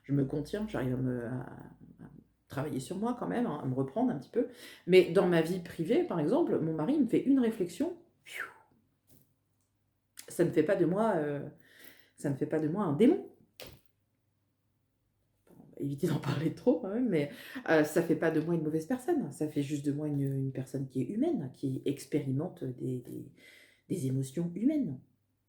Je me contiens, j'arrive à travailler sur moi quand même, hein, à me reprendre un petit peu. Mais dans ma vie privée, par exemple, mon mari me fait une réflexion, pfiou, ça ne fait pas de moi, ça ne fait pas de moi un démon. On va éviter d'en parler trop quand même, mais ça fait pas de moi une mauvaise personne. Ça fait juste de moi une personne qui est humaine, qui expérimente des émotions humaines.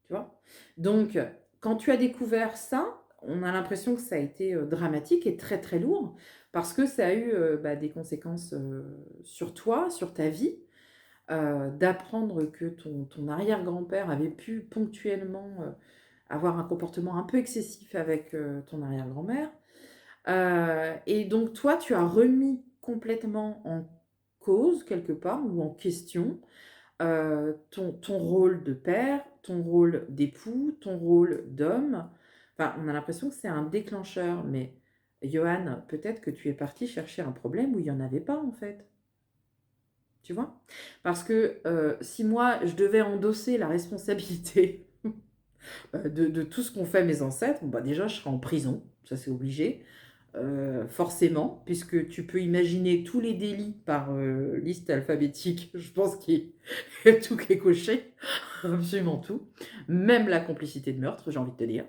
Tu vois? Donc, quand tu as découvert ça, on a l'impression que ça a été dramatique et très très lourd parce que ça a eu bah, des conséquences sur toi, sur ta vie, d'apprendre que ton arrière-grand-père avait pu ponctuellement avoir un comportement un peu excessif avec ton arrière-grand-mère. Et donc, toi, tu as remis complètement en cause, quelque part, ou en question, ton rôle de père, ton rôle d'époux, ton rôle d'homme. Enfin, on a l'impression que c'est un déclencheur, mais Johan, peut-être que tu es parti chercher un problème où il n'y en avait pas en fait. Tu vois? Parce que si moi, je devais endosser la responsabilité de tout ce qu'ont fait mes ancêtres, bon, bah déjà, je serais en prison, ça c'est obligé. Forcément, puisque tu peux imaginer tous les délits par liste alphabétique, je pense qu'il y a tout qui est coché, absolument tout, même la complicité de meurtre, j'ai envie de te dire.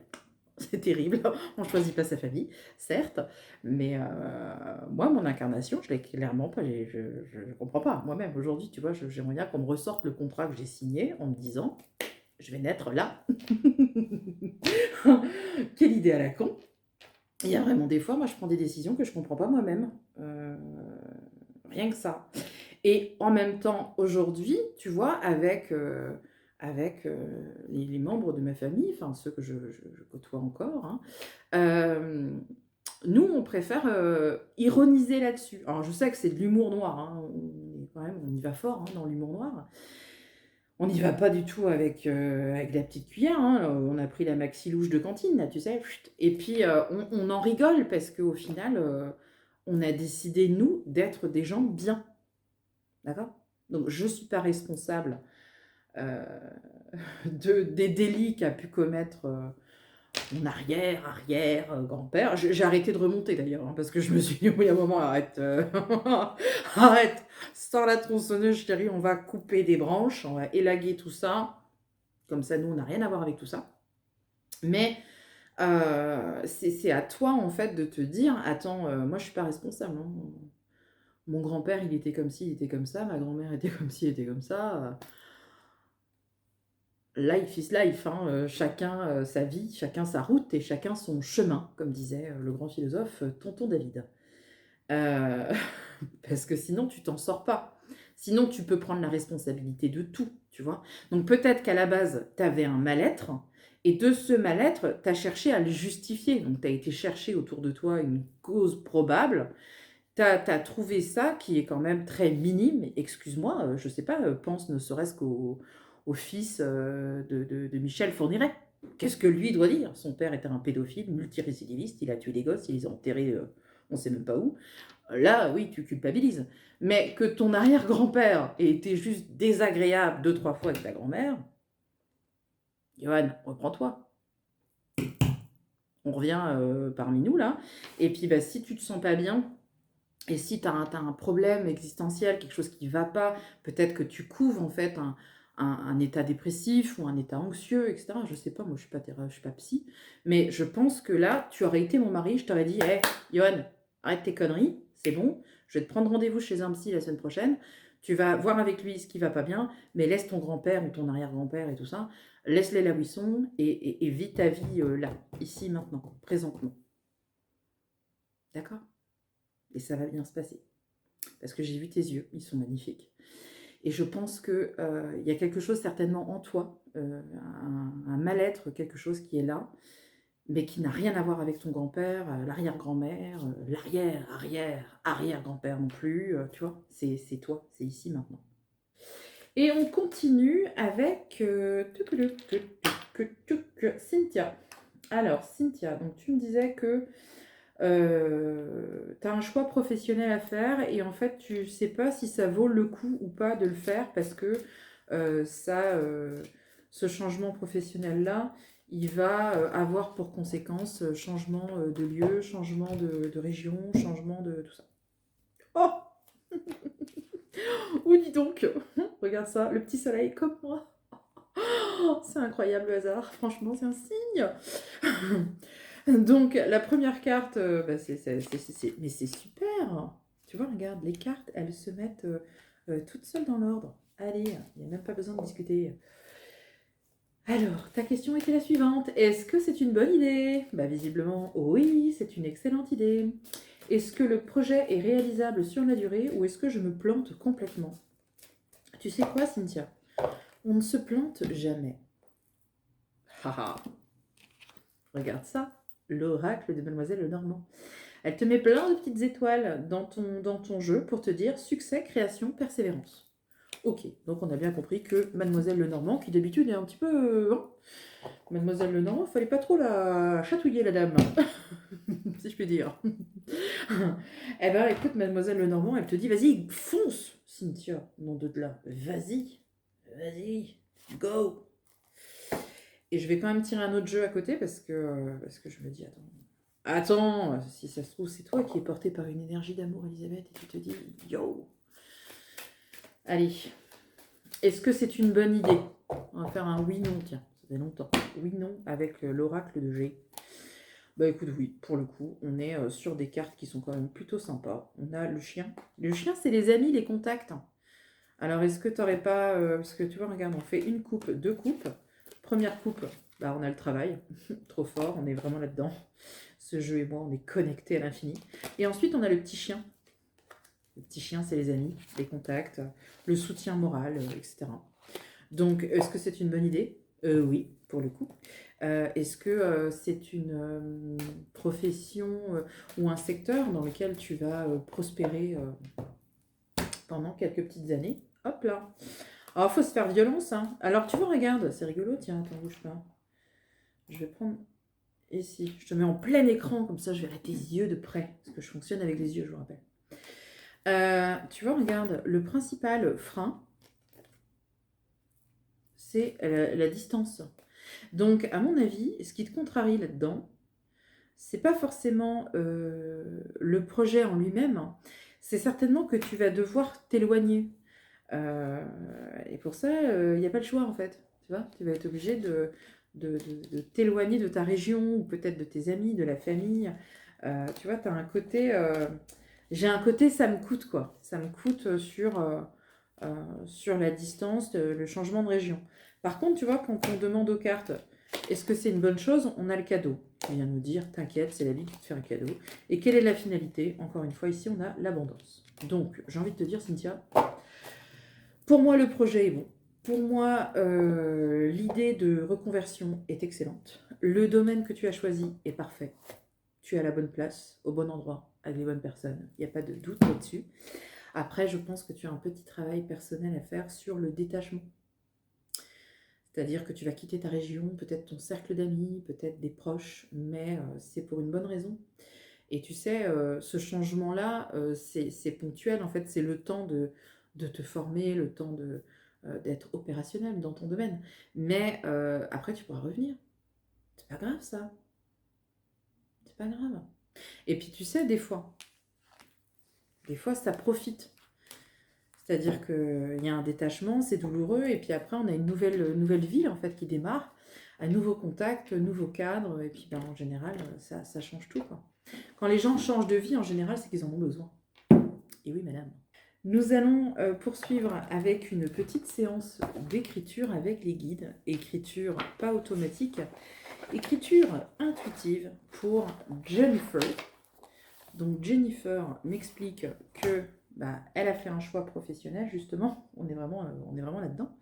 C'est terrible, on ne choisit pas sa famille, certes, mais moi, mon incarnation, je l'ai clairement pas, je ne comprends pas. Moi-même, aujourd'hui, tu vois, j'aimerais bien qu'on me ressorte le contrat que j'ai signé en me disant, je vais naître là. Quelle idée à la con. Il y a vraiment des fois, moi, je prends des décisions que je ne comprends pas moi-même. Rien que ça. Et en même temps, aujourd'hui, tu vois, avec les membres de ma famille, enfin ceux que je côtoie encore, hein, Nous, on préfère ironiser là-dessus. Alors, je sais que c'est de l'humour noir, hein, on y va fort hein, dans l'humour noir. On n'y va pas du tout avec la petite cuillère, hein. On a pris la maxi louche de cantine, là, tu sais. Et puis, on en rigole parce qu'au final, on a décidé, nous, d'être des gens bien. D'accord? Donc, je ne suis pas responsable euh, des délits qu'a pu commettre mon arrière-grand-père. J'ai arrêté de remonter d'ailleurs, hein, parce que je me suis dit, oui, à un moment, arrête, arrête, sors la tronçonneuse, chérie, on va couper des branches, on va élaguer tout ça. Comme ça, nous, on n'a rien à voir avec tout ça. Mais c'est à toi, en fait, de te dire, attends, moi, je suis pas responsable. Hein. Mon grand-père, il était comme ci, il était comme ça. Ma grand-mère était comme ci, elle était comme ça. Life is life, hein. Chacun sa vie, chacun sa route et chacun son chemin, comme disait le grand philosophe Tonton David. Euh, Parce que sinon, tu t'en sors pas. Sinon, tu peux prendre la responsabilité de tout, tu vois. Donc peut-être qu'à la base, tu avais un mal-être, et de ce mal-être, tu as cherché à le justifier. Donc tu as été chercher autour de toi une cause probable. Tu as trouvé ça qui est quand même très minime. Excuse-moi, je sais pas, pense ne serait-ce au fils de Michel Fourniret. Qu'est-ce que lui doit dire? Son père était un pédophile, multirécidiviste, il a tué des gosses, il les a enterrés, on sait même pas où. Là, oui, tu culpabilises. Mais que ton arrière-grand-père ait été juste désagréable 2-3 fois avec ta grand-mère, Johan, reprends-toi. On revient parmi nous, là. Et puis, bah, si tu te sens pas bien, et si tu as, un problème existentiel, quelque chose qui ne va pas, peut-être que tu couvres en fait un état dépressif ou un état anxieux, etc. Je sais pas, moi je suis pas psy, mais je pense que là, tu aurais été mon mari, je t'aurais dit, hé, Johan, arrête tes conneries, c'est bon, je vais te prendre rendez-vous chez un psy la semaine prochaine, tu vas voir avec lui ce qui va pas bien, mais laisse ton grand-père ou ton arrière-grand-père et tout ça, laisse-les là où ils sont et vis ta vie là, ici, maintenant, présentement. D'accord? Et ça va bien se passer. Parce que j'ai vu tes yeux, ils sont magnifiques. Et je pense qu'il y a quelque chose certainement en toi, un mal-être, quelque chose qui est là, mais qui n'a rien à voir avec ton grand-père, l'arrière-grand-mère, arrière-grand-père non plus, tu vois, c'est toi, c'est ici maintenant. Et on continue avec Cynthia. Alors, Cynthia, donc tu me disais que tu as un choix professionnel à faire et en fait tu sais pas si ça vaut le coup ou pas de le faire parce que ce changement professionnel là il va avoir pour conséquence changement de lieu, changement de région, changement de tout ça. Oh, ou dis donc, regarde ça, le petit soleil comme moi. Oh, c'est incroyable le hasard, franchement c'est un signe. Donc, la première carte, bah, mais c'est super. Tu vois, regarde, les cartes, elles se mettent toutes seules dans l'ordre. Allez, il n'y a même pas besoin de discuter. Alors, ta question était la suivante. Est-ce que c'est une bonne idée? Bah, visiblement, oui, c'est une excellente idée. Est-ce que le projet est réalisable sur la durée ou est-ce que je me plante complètement? Tu sais quoi, Cynthia? On ne se plante jamais. Haha. Regarde ça, l'oracle de Mademoiselle Lenormand. Elle te met plein de petites étoiles dans ton jeu pour te dire succès, création, persévérance. Ok, donc on a bien compris que Mademoiselle Lenormand, qui d'habitude est un petit peu... hein, Mademoiselle Lenormand, fallait pas trop la chatouiller la dame, si je puis dire. Eh ben écoute, Mademoiselle Lenormand, elle te dit vas-y, fonce, Cynthia, nom de là, vas-y, go. Et je vais quand même tirer un autre jeu à côté parce que je me dis, attends, si ça se trouve, c'est toi qui es porté par une énergie d'amour, Elisabeth, et tu te dis, yo. Allez, est-ce que c'est une bonne idée? On va faire un oui-non, tiens, ça fait longtemps. Oui-non avec l'oracle de G. Bah écoute, oui, pour le coup, on est sur des cartes qui sont quand même plutôt sympas. On a le chien. Le chien, c'est les amis, les contacts. Alors, est-ce que tu n'aurais pas... parce que tu vois, regarde, on fait une coupe, deux coupes. Première coupe, bah, on a le travail. Trop fort, on est vraiment là-dedans. Ce jeu et moi, on est connectés à l'infini. Et ensuite, on a le petit chien. Le petit chien, c'est les amis, les contacts, le soutien moral, etc. Donc, est-ce que c'est une bonne idée? Oui, pour le coup. Est-ce que c'est une profession ou un secteur dans lequel tu vas prospérer pendant quelques petites années? Hop là. Alors, il faut se faire violence, hein. Alors, tu vois, regarde, c'est rigolo, tiens, attends, bouge pas. Je vais prendre ici. Je te mets en plein écran, comme ça, je verrai tes yeux de près. Parce que je fonctionne avec les yeux, je vous rappelle. Tu vois, regarde, le principal frein, c'est la distance. Donc, à mon avis, ce qui te contrarie là-dedans, c'est pas forcément le projet en lui-même, hein. C'est certainement que tu vas devoir t'éloigner. Et pour ça, il n'y a pas le choix en fait. Tu vois, tu vas être obligé de t'éloigner de ta région ou peut-être de tes amis, de la famille. Tu vois, tu as un côté. J'ai un côté, ça me coûte quoi. Ça me coûte sur la distance, le changement de région. Par contre, tu vois, quand on demande aux cartes, est-ce que c'est une bonne chose? On a le cadeau. Il vient nous dire, t'inquiète, c'est la vie qui te fait un cadeau. Et quelle est la finalité? Encore une fois, ici, on a l'abondance. Donc, j'ai envie de te dire, Cynthia, pour moi, le projet est bon. Pour moi, l'idée de reconversion est excellente. Le domaine que tu as choisi est parfait. Tu es à la bonne place, au bon endroit, avec les bonnes personnes. Il n'y a pas de doute là-dessus. Après, je pense que tu as un petit travail personnel à faire sur le détachement. C'est-à-dire que tu vas quitter ta région, peut-être ton cercle d'amis, peut-être des proches, mais c'est pour une bonne raison. Et tu sais, ce changement-là, c'est ponctuel. En fait, c'est le temps de te former, le temps d'être opérationnel dans ton domaine. Mais après, tu pourras revenir. C'est pas grave, ça. C'est pas grave. Et puis, tu sais, des fois, ça profite. C'est-à-dire qu'il y a un détachement, c'est douloureux, et puis après, on a une nouvelle vie, en fait, qui démarre. Un nouveau contact, un nouveau cadre, et puis ben, en général, ça change tout, quoi. Quand les gens changent de vie, en général, c'est qu'ils en ont besoin. Et oui, madame. Nous allons poursuivre avec une petite séance d'écriture avec les guides. Écriture pas automatique, écriture intuitive pour Jennifer. Donc Jennifer m'explique que elle a fait un choix professionnel, justement. On est vraiment là-dedans.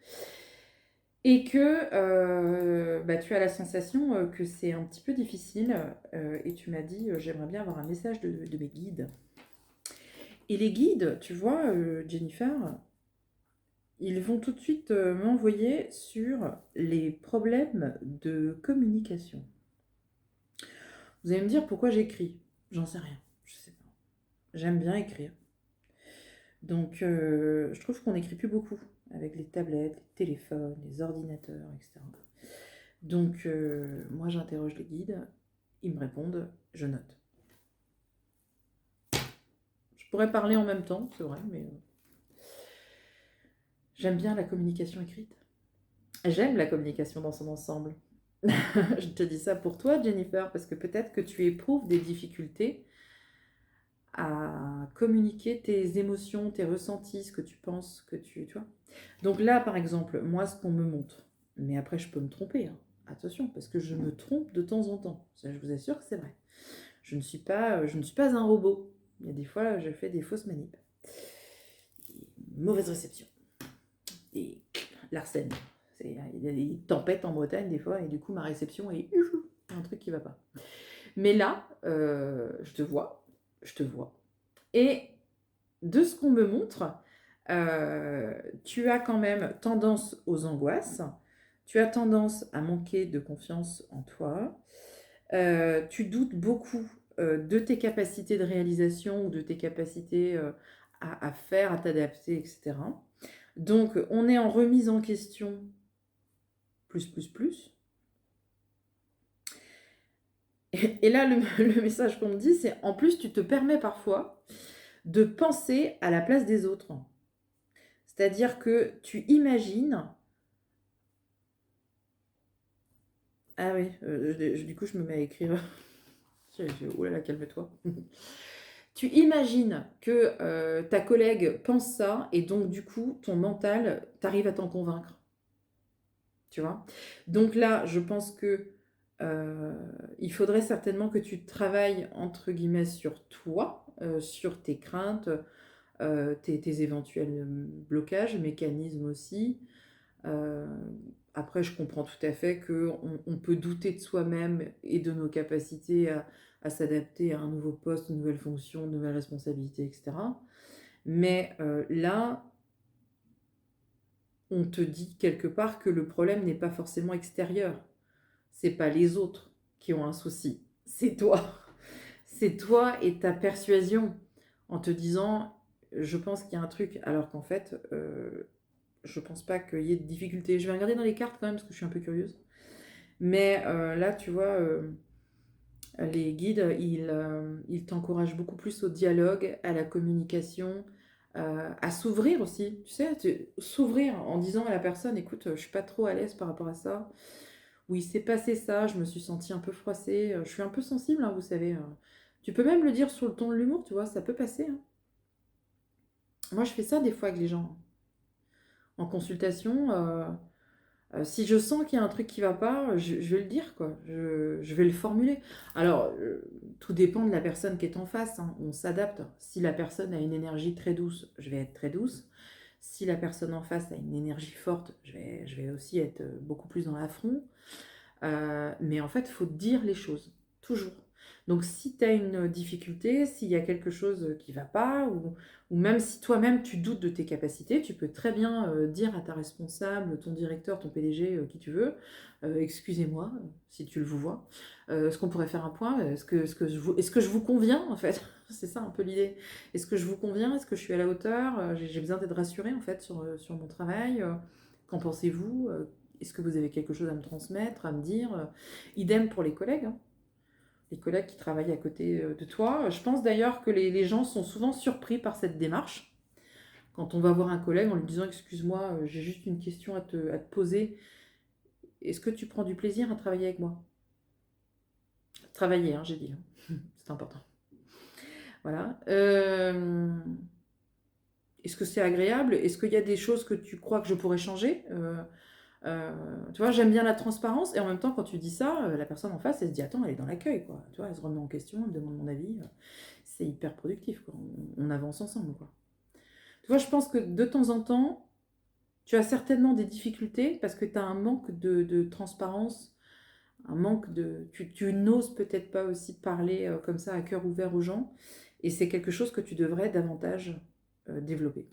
Et que tu as la sensation que c'est un petit peu difficile. Et tu m'as dit, j'aimerais bien avoir un message de mes guides. Et les guides, tu vois, Jennifer, ils vont tout de suite m'envoyer sur les problèmes de communication. Vous allez me dire pourquoi j'écris. J'en sais rien, je sais pas. J'aime bien écrire. Donc, je trouve qu'on n'écrit plus beaucoup avec les tablettes, les téléphones, les ordinateurs, etc. Donc, moi, j'interroge les guides, ils me répondent, je note. Je pourrais parler en même temps, c'est vrai, mais j'aime bien la communication écrite. J'aime la communication dans son ensemble. Je te dis ça pour toi, Jennifer, parce que peut-être que tu éprouves des difficultés à communiquer tes émotions, tes ressentis, ce que tu penses, tu vois. Donc là, par exemple, moi, ce qu'on me montre, mais après, je peux me tromper, hein. Attention, parce que je me trompe de temps en temps. Ça, je vous assure que c'est vrai. Je ne suis pas un robot. Il y a des fois, je fais des fausses manips. Mauvaise réception. Et l'arsène. Il y a des tempêtes en Bretagne des fois, et du coup, ma réception est un truc qui va pas. Mais là, je te vois. Et de ce qu'on me montre, tu as quand même tendance aux angoisses, tu as tendance à manquer de confiance en toi, tu doutes beaucoup de tes capacités de réalisation ou de tes capacités à faire, à t'adapter, etc. Donc, on est en remise en question, plus. Et là, le message qu'on me dit, c'est en plus, tu te permets parfois de penser à la place des autres. C'est-à-dire que tu imagines... Ah oui, du coup, je me mets à écrire. Oh là là, calme-toi. Tu imagines que ta collègue pense ça, et donc, du coup, ton mental, t'arrive à t'en convaincre. Tu vois? Donc là, je pense que il faudrait certainement que tu travailles, entre guillemets, sur toi, sur tes craintes, tes éventuels blocages, mécanismes aussi. Euh, Après, je comprends tout à fait qu'on peut douter de soi-même et de nos capacités à s'adapter à un nouveau poste, une nouvelle fonction, une nouvelle responsabilité, etc. Mais là, on te dit quelque part que le problème n'est pas forcément extérieur. C'est pas les autres qui ont un souci, c'est toi. C'est toi et ta persuasion en te disant je pense qu'il y a un truc, alors qu'en fait, je pense pas qu'il y ait de difficultés. Je vais regarder dans les cartes quand même parce que je suis un peu curieuse. Mais là, tu vois, les guides, ils t'encouragent beaucoup plus au dialogue, à la communication, à s'ouvrir aussi. Tu sais, s'ouvrir en disant à la personne, écoute, je suis pas trop à l'aise par rapport à ça. Oui, c'est passé ça, je me suis sentie un peu froissée. Je suis un peu sensible, hein, vous savez. Tu peux même le dire sur le ton de l'humour, tu vois, ça peut passer, hein. Moi, je fais ça des fois avec les gens. En consultation, si je sens qu'il y a un truc qui va pas, je vais le dire, quoi. Je vais le formuler. Alors, tout dépend de la personne qui est en face, hein. On s'adapte. Si la personne a une énergie très douce, je vais être très douce. Si la personne en face a une énergie forte, je vais aussi être beaucoup plus dans l'affront. Mais en fait, il faut dire les choses, toujours. Donc, si tu as une difficulté, s'il y a quelque chose qui ne va pas, ou même si toi-même tu doutes de tes capacités, tu peux très bien dire à ta responsable, ton directeur, ton PDG, qui tu veux, excusez-moi, si tu le vous vois, est-ce qu'on pourrait faire un point? Est-ce que je vous conviens, en fait? C'est ça un peu l'idée. Est-ce que je vous conviens? Est-ce que je suis à la hauteur? J'ai besoin d'être rassurée, en fait, sur mon travail. Qu'en pensez-vous? Est-ce que vous avez quelque chose à me transmettre, à me dire? Idem pour les collègues, hein. Les collègues qui travaillent à côté de toi. Je pense d'ailleurs que les gens sont souvent surpris par cette démarche. Quand on va voir un collègue en lui disant excuse-moi, j'ai juste une question à te poser. Est-ce que tu prends du plaisir à travailler avec moi? Travailler, hein, j'ai dit, hein. C'est important. Voilà. Est-ce que c'est agréable? Est-ce qu'il y a des choses que tu crois que je pourrais changer? Tu vois, j'aime bien la transparence et en même temps, quand tu dis ça, la personne en face, elle se dit attends, elle est dans l'accueil, quoi. Tu vois, elle se remet en question, elle me demande mon avis. C'est hyper productif, quoi. On avance ensemble, quoi. Tu vois, je pense que de temps en temps, tu as certainement des difficultés parce que tu as un manque de transparence, un manque de. Tu n'oses peut-être pas aussi parler comme ça à cœur ouvert aux gens et c'est quelque chose que tu devrais davantage développer.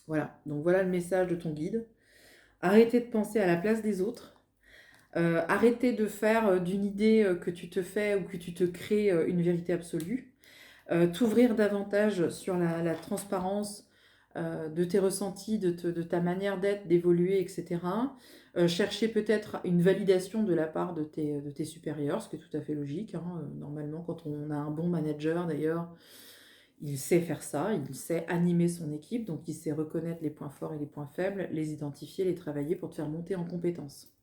Voilà, donc voilà le message de ton guide. Arrêtez de penser à la place des autres. Arrêter de faire d'une idée que tu te fais ou que tu te crées une vérité absolue. T'ouvrir davantage sur la transparence de tes ressentis, de ta manière d'être, d'évoluer, etc. Chercher peut-être une validation de la part de tes supérieurs, ce qui est tout à fait logique, hein. Normalement, quand on a un bon manager, d'ailleurs, il sait faire ça, il sait animer son équipe, donc il sait reconnaître les points forts et les points faibles, les identifier, les travailler pour te faire monter en compétences.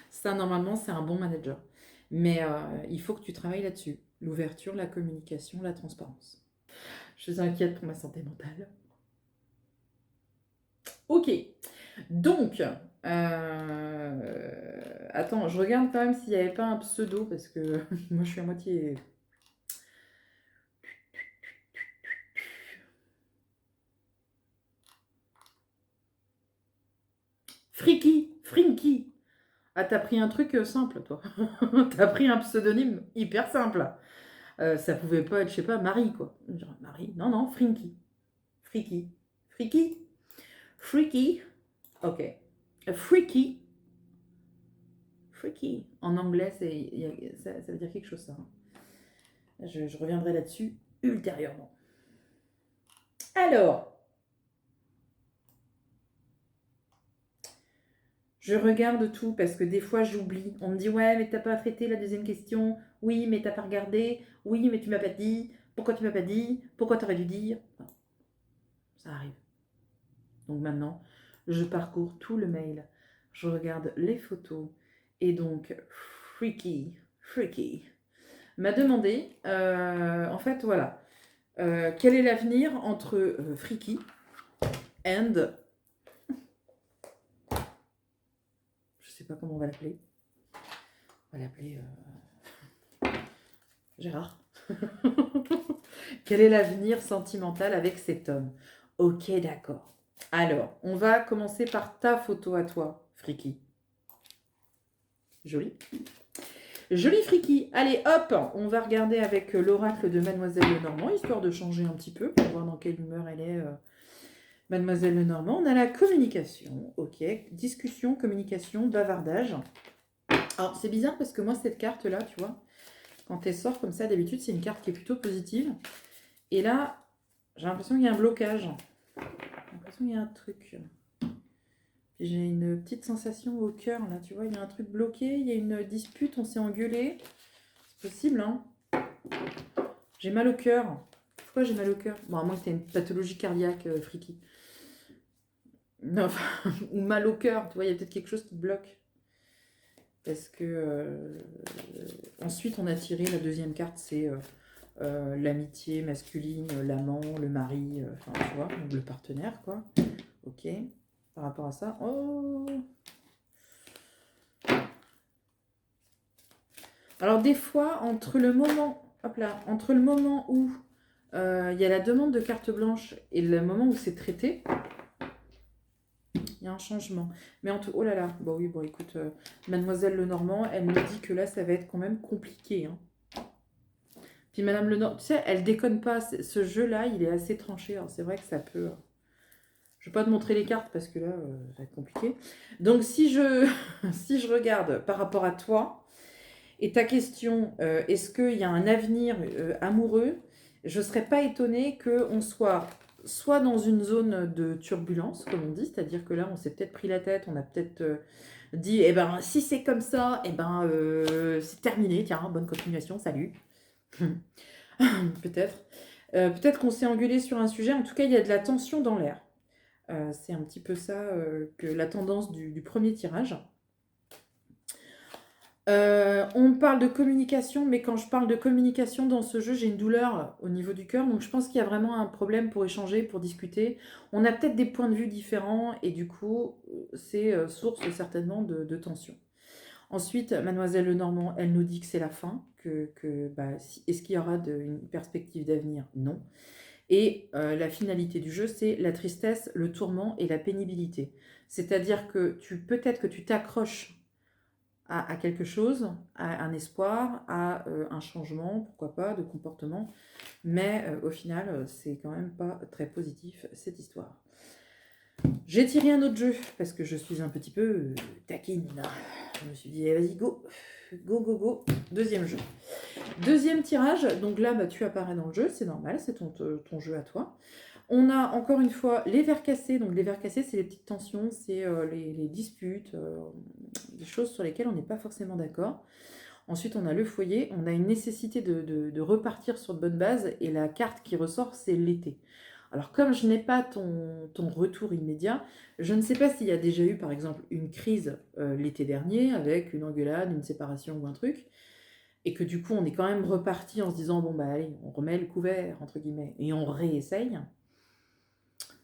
Ça, normalement, c'est un bon manager. Mais il faut que tu travailles là-dessus. L'ouverture, la communication, la transparence. Je suis inquiète pour ma santé mentale. Ok. Donc, attends, je regarde quand même s'il n'y avait pas un pseudo, parce que moi, je suis à moitié... Friki, Frinky. Ah, t'as pris un truc simple, toi. T'as pris un pseudonyme hyper simple. Ça pouvait pas être, je sais pas, Marie, quoi. Marie, non, non, Frinky. Friki. Friki. Freaky. Ok. Freaky. Freaky. En anglais, ça veut dire quelque chose, ça, hein. Je reviendrai là-dessus ultérieurement. Alors, je regarde tout parce que des fois j'oublie. On me dit ouais, mais t'as pas traité la deuxième question. Oui, mais t'as pas regardé. Oui, mais tu m'as pas dit. Pourquoi tu m'as pas dit? Pourquoi t'aurais dû dire? Enfin, ça arrive. Donc maintenant, je parcours tout le mail. Je regarde les photos. Et donc, Freaky, m'a demandé, en fait, voilà, quel est l'avenir entre Freaky and, je sais pas comment on va l'appeler, on va l'appeler Gérard. Quel est l'avenir sentimental avec cet homme? Ok, d'accord. Alors, on va commencer par ta photo à toi, Friki. Joli. Joli Friki. Allez, hop, on va regarder avec l'oracle de Mademoiselle Lenormand, histoire de changer un petit peu, pour voir dans quelle humeur elle est, Mademoiselle Lenormand. On a la communication, ok. Discussion, communication, bavardage. Alors, c'est bizarre parce que moi, cette carte-là, tu vois, quand elle sort comme ça, d'habitude, c'est une carte qui est plutôt positive. Et là, j'ai l'impression qu'il y a un blocage. J'ai l'impression qu'il y a un truc. J'ai une petite sensation au cœur, là, tu vois, il y a un truc bloqué, il y a une dispute, on s'est engueulé. C'est possible, hein. J'ai mal au cœur. Pourquoi j'ai mal au cœur? Bon, à moins que tu aies une pathologie cardiaque, Friki. Non, enfin, ou mal au cœur, tu vois, il y a peut-être quelque chose qui te bloque. Parce que ensuite, on a tiré la deuxième carte, c'est l'amitié masculine, l'amant, le mari, enfin, tu vois, donc le partenaire, quoi. Ok, par rapport à ça. Oh! Alors, des fois, entre le moment, hop là, entre le moment où il y a la demande de carte blanche et le moment où c'est traité, il y a un changement. Mais en tout... Oh là là, bon oui, bon écoute, Mademoiselle Lenormand, elle me dit que là, ça va être quand même compliqué, hein. Puis Madame Lenormand, tu sais, elle déconne pas. Ce jeu-là, il est assez tranché. Alors c'est vrai que ça peut... Je vais pas te montrer les cartes parce que là, ça va être compliqué. Donc si je, si je regarde par rapport à toi et ta question, est-ce qu'il y a un avenir amoureux? Je ne serais pas étonnée qu'on soit dans une zone de turbulence, comme on dit, c'est-à-dire que là, on s'est peut-être pris la tête, on a peut-être dit, eh ben, si c'est comme ça, eh ben, c'est terminé, tiens, bonne continuation, salut. Peut-être. Peut-être qu'on s'est engueulé sur un sujet. En tout cas, il y a de la tension dans l'air. C'est un petit peu ça que la tendance du premier tirage. On parle de communication, mais quand je parle de communication dans ce jeu, j'ai une douleur au niveau du cœur. Donc je pense qu'il y a vraiment un problème pour échanger, pour discuter. On a peut-être des points de vue différents et du coup, c'est source certainement de tension. Ensuite, Mademoiselle Lenormand, elle nous dit que c'est la fin, est-ce qu'il y aura une perspective d'avenir? Non. Et la finalité du jeu, c'est la tristesse, le tourment et la pénibilité. C'est-à-dire que peut-être que tu t'accroches à quelque chose, à un espoir, à un changement, pourquoi pas, de comportement, mais au final, c'est quand même pas très positif cette histoire. J'ai tiré un autre jeu parce que je suis un petit peu taquine. Je me suis dit, eh, vas-y, go, go, go, go. Deuxième jeu. Deuxième tirage, donc là, tu apparais dans le jeu, c'est normal, c'est ton jeu à toi. On a encore une fois les verres cassés. Donc les verres cassés, c'est les petites tensions, c'est les disputes, des choses sur lesquelles on n'est pas forcément d'accord. Ensuite, on a le foyer, on a une nécessité de repartir sur de bonnes bases, et la carte qui ressort, c'est l'été. Alors comme je n'ai pas ton retour immédiat, je ne sais pas s'il y a déjà eu par exemple une crise l'été dernier, avec une engueulade, une séparation ou un truc, et que du coup on est quand même reparti en se disant bon bah allez, on remet le couvert, entre guillemets, et on réessaye.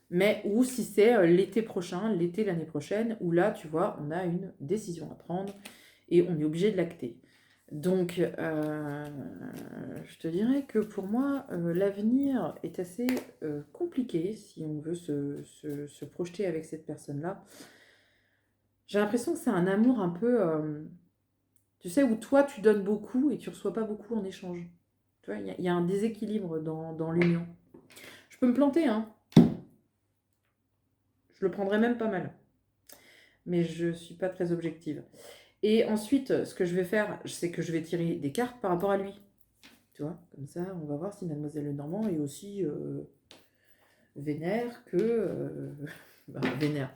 Mais ou si c'est l'été prochain, l'été l'année prochaine, où là, tu vois, on a une décision à prendre et on est obligé de l'acter. Donc, je te dirais que pour moi, l'avenir est assez compliqué si on veut se projeter avec cette personne-là. J'ai l'impression que c'est un amour un peu, tu sais, où toi, tu donnes beaucoup et tu reçois pas beaucoup en échange. Tu vois, il y a un déséquilibre dans l'union. Je peux me planter, hein. Je le prendrais même pas mal. Mais je ne suis pas très objective. Et ensuite, ce que je vais faire, c'est que je vais tirer des cartes par rapport à lui. Tu vois, comme ça, on va voir si Mademoiselle Lenormand est aussi vénère que... vénère.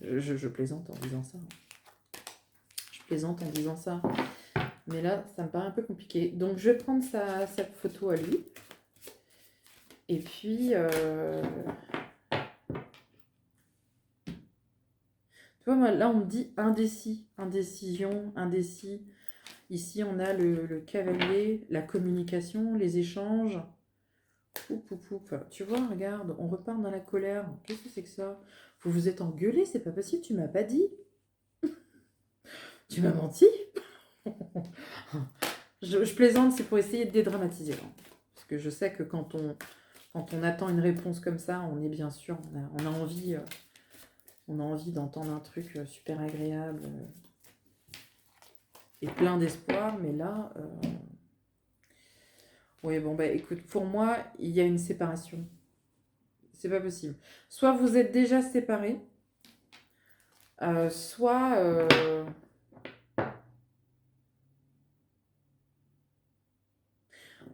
Je plaisante en disant ça. Je plaisante en disant ça. Mais là, ça me paraît un peu compliqué. Donc, je vais prendre sa photo à lui. Et puis... tu vois, moi, là, on me dit indécis, indécision, indécis. Ici, on a le cavalier, la communication, les échanges. Poup, poup, poup. Tu vois, regarde, on repart dans la colère. Qu'est-ce que c'est que ça? Vous vous êtes engueulé, c'est pas possible, tu m'as pas dit. Tu m'as menti. Je plaisante, c'est pour essayer de dédramatiser, hein. Parce que je sais que quand Quand on attend une réponse comme ça, on est bien sûr, on a envie d'entendre un truc super agréable et plein d'espoir, mais là, oui, bon, bah écoute, pour moi, il y a une séparation. C'est pas possible. Soit vous êtes déjà séparés, soit...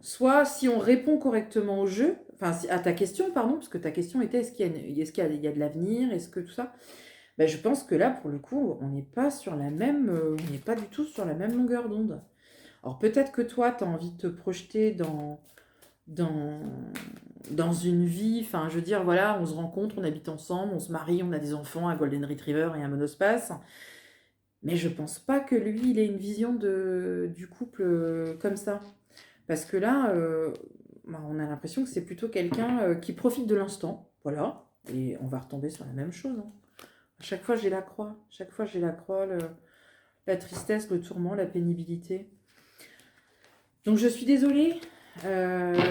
soit si on répond correctement au jeu, enfin à ta question, pardon, parce que ta question était est-ce qu'il y a de l'avenir, est-ce que tout ça, ben, je pense que là, pour le coup, on n'est pas sur la même, on n'est pas du tout sur la même longueur d'onde. Alors peut-être que toi, tu as envie de te projeter dans, dans une vie, enfin je veux dire, voilà, on se rencontre, on habite ensemble, on se marie, on a des enfants, un Golden Retriever et un monospace. Mais je pense pas que lui, il ait une vision du couple comme ça. Parce que là, bah, on a l'impression que c'est plutôt quelqu'un qui profite de l'instant. Voilà. Et on va retomber sur la même chose, hein. À chaque fois, j'ai la croix. Chaque fois, j'ai la croix, la tristesse, le tourment, la pénibilité. Donc, je suis désolée,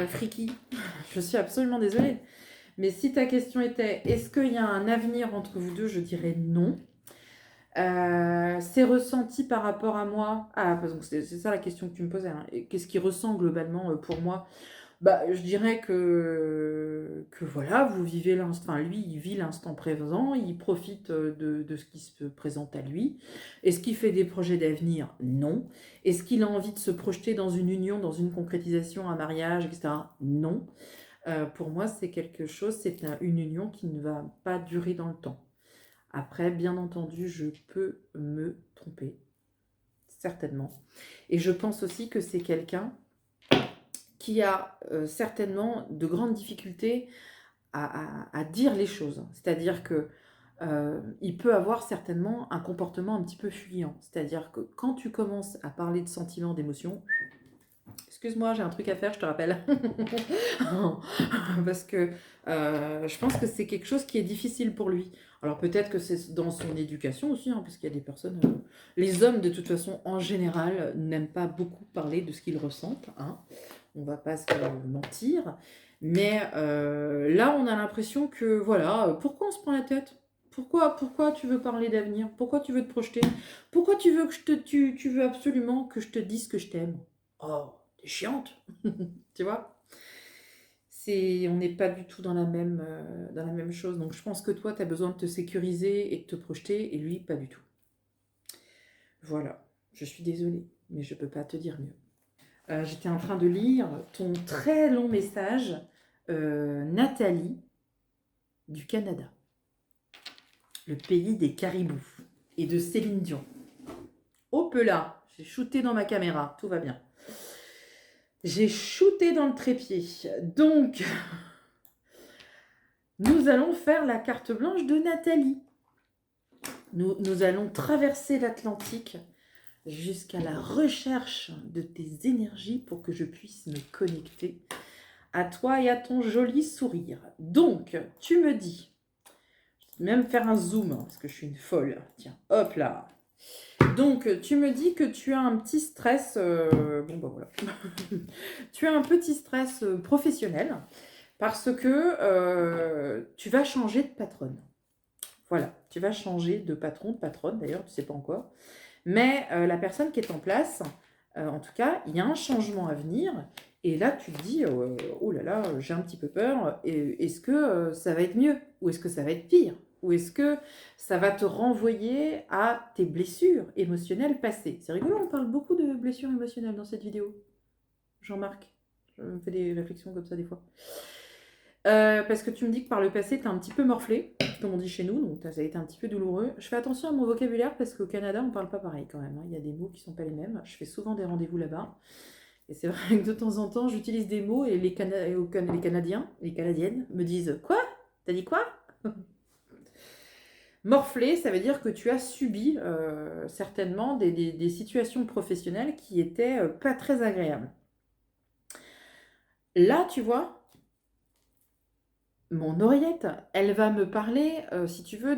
Friki. Je suis absolument désolée. Mais si ta question était est-ce qu'il y a un avenir entre vous deux, je dirais non. C'est ressenti par rapport à moi. Ah, donc c'est ça la question que tu me posais, hein. Qu'est-ce qui ressent globalement pour moi? Bah, je dirais que voilà, vous vivez l'instant, enfin lui, il vit l'instant présent, il profite de ce qui se présente à lui. Est-ce qu'il fait des projets d'avenir? Non. Est-ce qu'il a envie de se projeter dans une union, dans une concrétisation, un mariage, etc.? Non. Pour moi, c'est quelque chose, une union qui ne va pas durer dans le temps. Après, bien entendu, je peux me tromper, certainement. Et je pense aussi que c'est quelqu'un qui a certainement de grandes difficultés à dire les choses. C'est-à-dire que il peut avoir certainement un comportement un petit peu fuyant. C'est-à-dire que quand tu commences à parler de sentiments, d'émotions, excuse-moi, j'ai un truc à faire, je te rappelle. Parce que je pense que c'est quelque chose qui est difficile pour lui. Alors peut-être que c'est dans son éducation aussi, hein, parce qu'il y a des personnes... les hommes, de toute façon, en général, n'aiment pas beaucoup parler de ce qu'ils ressentent, hein. On va pas se mentir. Mais là, on a l'impression que, voilà, pourquoi on se prend la tête? Pourquoi tu veux parler d'avenir? Pourquoi tu veux te projeter? Pourquoi tu veux tu veux absolument que je te dise que je t'aime? Oh, t'es chiante, tu vois? On n'est pas du tout dans la même chose. Donc je pense que toi, tu as besoin de te sécuriser et de te projeter, et lui, pas du tout. Voilà, je suis désolée, mais je peux pas te dire mieux. J'étais en train de lire ton très long message, Nathalie, du Canada, le pays des caribous, et de Céline Dion. Hop là, j'ai shooté dans ma caméra, tout va bien. J'ai shooté dans le trépied. Donc, nous allons faire la carte blanche de Nathalie. Nous allons traverser l'Atlantique jusqu'à la recherche de tes énergies pour que je puisse me connecter à toi et à ton joli sourire. Donc, tu me dis, je vais même faire un zoom, parce que je suis une folle. Tiens, hop là. Donc, tu me dis que tu as un petit stress, bon ben voilà, tu as un petit stress professionnel, parce que tu vas changer de patronne. Voilà, tu vas changer de patron, de patronne d'ailleurs, tu ne sais pas encore. Mais la personne qui est en place, en tout cas, il y a un changement à venir. Et là, tu te dis, oh là là, j'ai un petit peu peur. Est-ce que ça va être mieux? Ou est-ce que ça va être pire? Ou est-ce que ça va te renvoyer à tes blessures émotionnelles passées? C'est rigolo, on parle beaucoup de blessures émotionnelles dans cette vidéo. Jean-Marc, je me fais des réflexions comme ça des fois. Parce que tu me dis que par le passé, tu as un petit peu morflé, comme on dit chez nous, donc ça a été un petit peu douloureux. Je fais attention à mon vocabulaire parce qu'au Canada, on parle pas pareil quand même, hein. Il y a des mots qui sont pas les mêmes. Je fais souvent des rendez-vous là-bas. Et c'est vrai que de temps en temps, j'utilise des mots et les Canadiens, les Canadiennes me disent « Quoi? T'as dit quoi ?» Morflé, ça veut dire que tu as subi certainement des situations professionnelles qui étaient pas très agréables. Là, tu vois, mon oreillette, elle va me parler, si tu veux,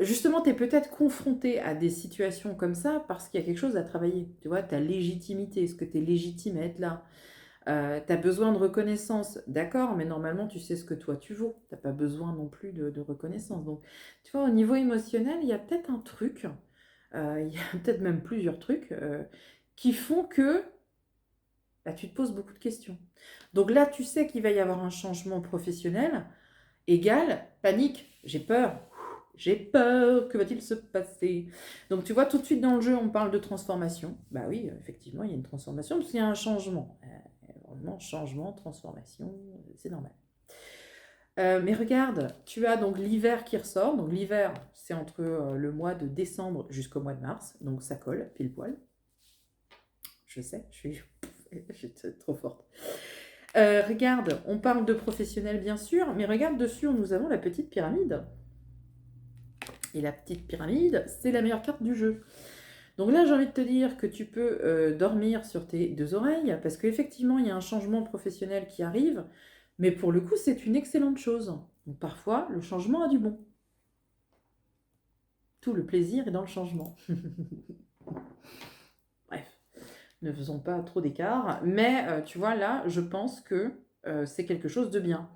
justement, tu es peut-être confronté à des situations comme ça parce qu'il y a quelque chose à travailler. Tu vois, ta légitimité, est-ce que tu es légitime à être là? Tu as besoin de reconnaissance, d'accord, mais normalement, tu sais ce que toi tu vaux. Tu n'as pas besoin non plus de reconnaissance. Donc, tu vois, au niveau émotionnel, il y a peut-être un truc, il y a peut-être même plusieurs trucs qui font que bah, tu te poses beaucoup de questions. Donc là, tu sais qu'il va y avoir un changement professionnel, égal, panique, j'ai peur. J'ai peur, que va-t-il se passer? Donc tu vois, tout de suite dans le jeu, on parle de transformation. Bah oui, effectivement, il y a une transformation, parce qu'il y a un changement. Vraiment, changement, transformation, c'est normal. Mais regarde, tu as donc l'hiver qui ressort. Donc l'hiver, c'est entre le mois de décembre jusqu'au mois de mars. Donc ça colle, pile poil. Je sais, je suis trop forte. Regarde, on parle de professionnels bien sûr, mais regarde dessus, nous avons la petite pyramide. Et la petite pyramide, c'est la meilleure carte du jeu. Donc là, j'ai envie de te dire que tu peux dormir sur tes deux oreilles, parce qu'effectivement, il y a un changement professionnel qui arrive, mais pour le coup, c'est une excellente chose. Donc parfois, le changement a du bon. Tout le plaisir est dans le changement. Bref, ne faisons pas trop d'écart, mais tu vois, là, je pense que c'est quelque chose de bien.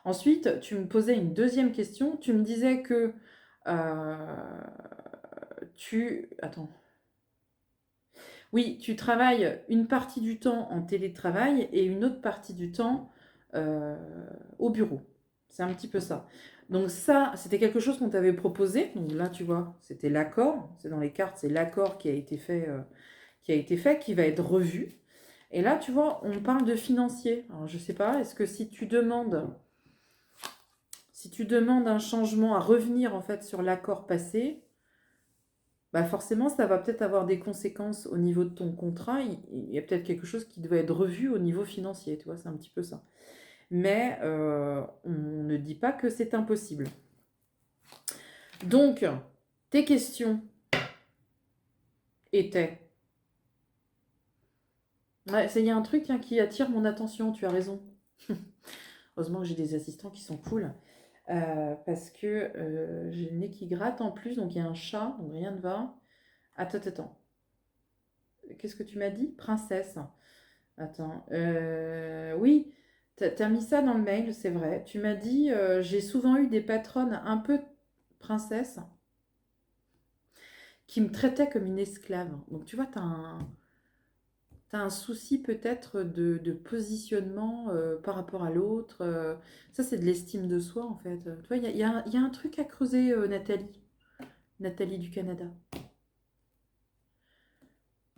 Ensuite, tu me posais une deuxième question. Tu me disais que tu... Attends. Oui, tu travailles une partie du temps en télétravail et une autre partie du temps euh, au bureau. C'est un petit peu ça. Donc ça, c'était quelque chose qu'on t'avait proposé. Donc là, tu vois, c'était l'accord. C'est dans les cartes, c'est l'accord qui a été fait, qui va être revu. Et là, tu vois, on parle de financier. Alors, je sais pas, est-ce que si tu demandes un changement à revenir en fait sur l'accord passé, bah forcément, ça va peut-être avoir des conséquences au niveau de ton contrat. Il y a peut-être quelque chose qui doit être revu au niveau financier, tu vois, c'est un petit peu ça. Mais on ne dit pas que c'est impossible. Donc, tes questions étaient... Ouais, il y a un truc hein, qui attire mon attention, tu as raison. Heureusement que j'ai des assistants qui sont cool. Parce que j'ai le nez qui gratte en plus, donc il y a un chat, donc rien ne va. Attends. Qu'est-ce que tu m'as dit? Princesse. Attends. Oui, t'as mis ça dans le mail, c'est vrai. Tu m'as dit, j'ai souvent eu des patronnes un peu princesses qui me traitaient comme une esclave. Donc tu vois, t'as un souci peut-être de positionnement par rapport à l'autre. Ça, c'est de l'estime de soi, en fait. Tu vois, il y a un truc à creuser, Nathalie. Nathalie du Canada.